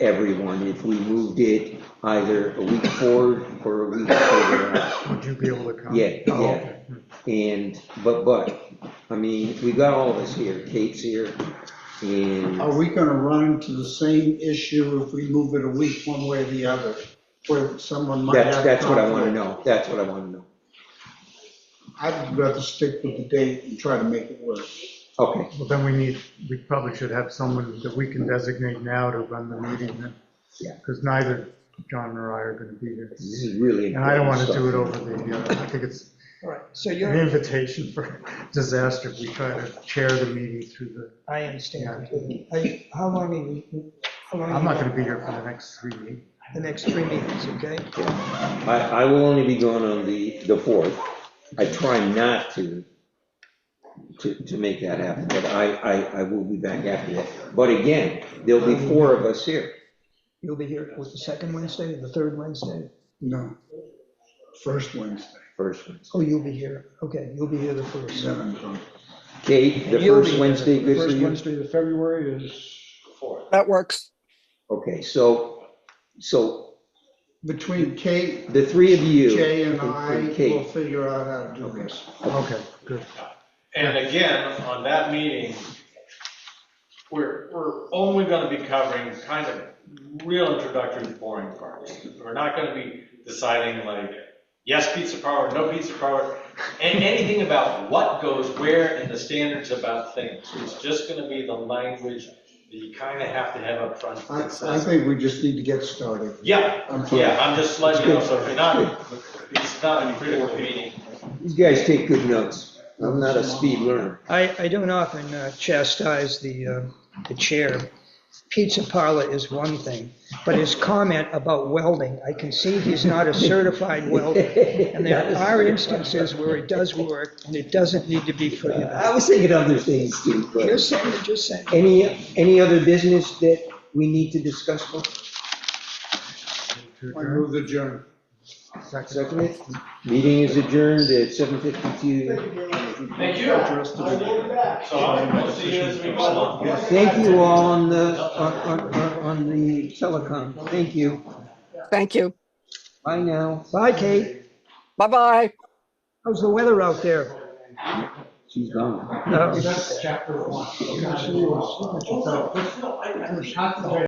E: everyone if we moved it either a week forward or a week further out?
B: Would you be able to come?
E: Yeah,
B: Oh,
E: yeah.
B: okay.
E: And, but, I mean, we got all of us here, Kate's here, and.
D: Are we gonna run into the same issue if we move it a week one way or the other? Where someone might have.
E: That's what I wanna
D: conflict?
E: know, that's what I wanna know.
D: I'd rather stick with the date and try to make it work.
E: Okay,
M: Well, then we probably should have someone that we can designate now to run the meeting then.
E: Yeah.
M: Because neither John nor I are going to be here.
E: this is really
M: And I don't want to
E: important
M: do it
E: stuff.
M: over the, I think it's
I: All right, so
M: an
I: you're,
M: invitation for disaster if we try to chair the meeting through the,
I: I understand. How long are you?
M: I'm not going to be here for the next 3 weeks.
I: The next 3 meetings, okay?
E: I will only be going on the 4th. I try not to make that happen, but I will be back after that. But again, there'll be 4 of us here.
I: You'll be here with the second Wednesday, the third Wednesday?
D: No, first Wednesday.
E: First Wednesday.
I: Oh, you'll be here. Okay, you'll be here the first.
D: Then I'm gone.
E: Kate, the
I: You'll be
E: first
I: here.
E: Wednesday,
B: The
E: good for
B: first
E: you?
B: Wednesday of February is,
N: That works.
E: Okay, so
D: Between Kate,
E: the 3 of you.
D: Jay, and I will
E: Kate,
D: figure out how to do this.
M: Okay, good.
G: And again, on that meeting, we're only gonna be covering kind of real introductory boring parts. We're not gonna be deciding like, yes, pizza parlor, no pizza parlor, and anything about what goes where and the standards about things. It's just gonna be the language that you kind of have to have up front.
D: I think we just need to get started.
G: Yeah,
D: I'm fine.
G: yeah, I'm just letting you know, so if you're not, it's not a critical meeting.
E: these guys take good notes. I'm not a speed learner.
I: I don't often chastise the chair. Pizza parlor is one thing, but his comment about welding, I can see he's not a certified welder. And there are instances where it does work and it doesn't need to be prohibited.
E: I was thinking other things too, but
I: Just saying.
E: any other business that we need to discuss, folks?
M: To
D: I
M: adjourn.
D: move the adjourn.
E: Second it? Meeting is adjourned at 7:52.
G: Thank you. So I'll see you as we go along.
E: Thank you all on the telecom. Thank you.
N: Thank you.
E: Bye now.
I: Bye, Kate.
N: Bye-bye.
I: How's the weather out there?
E: She's gone.
N: No.
A: That's chapter one. So,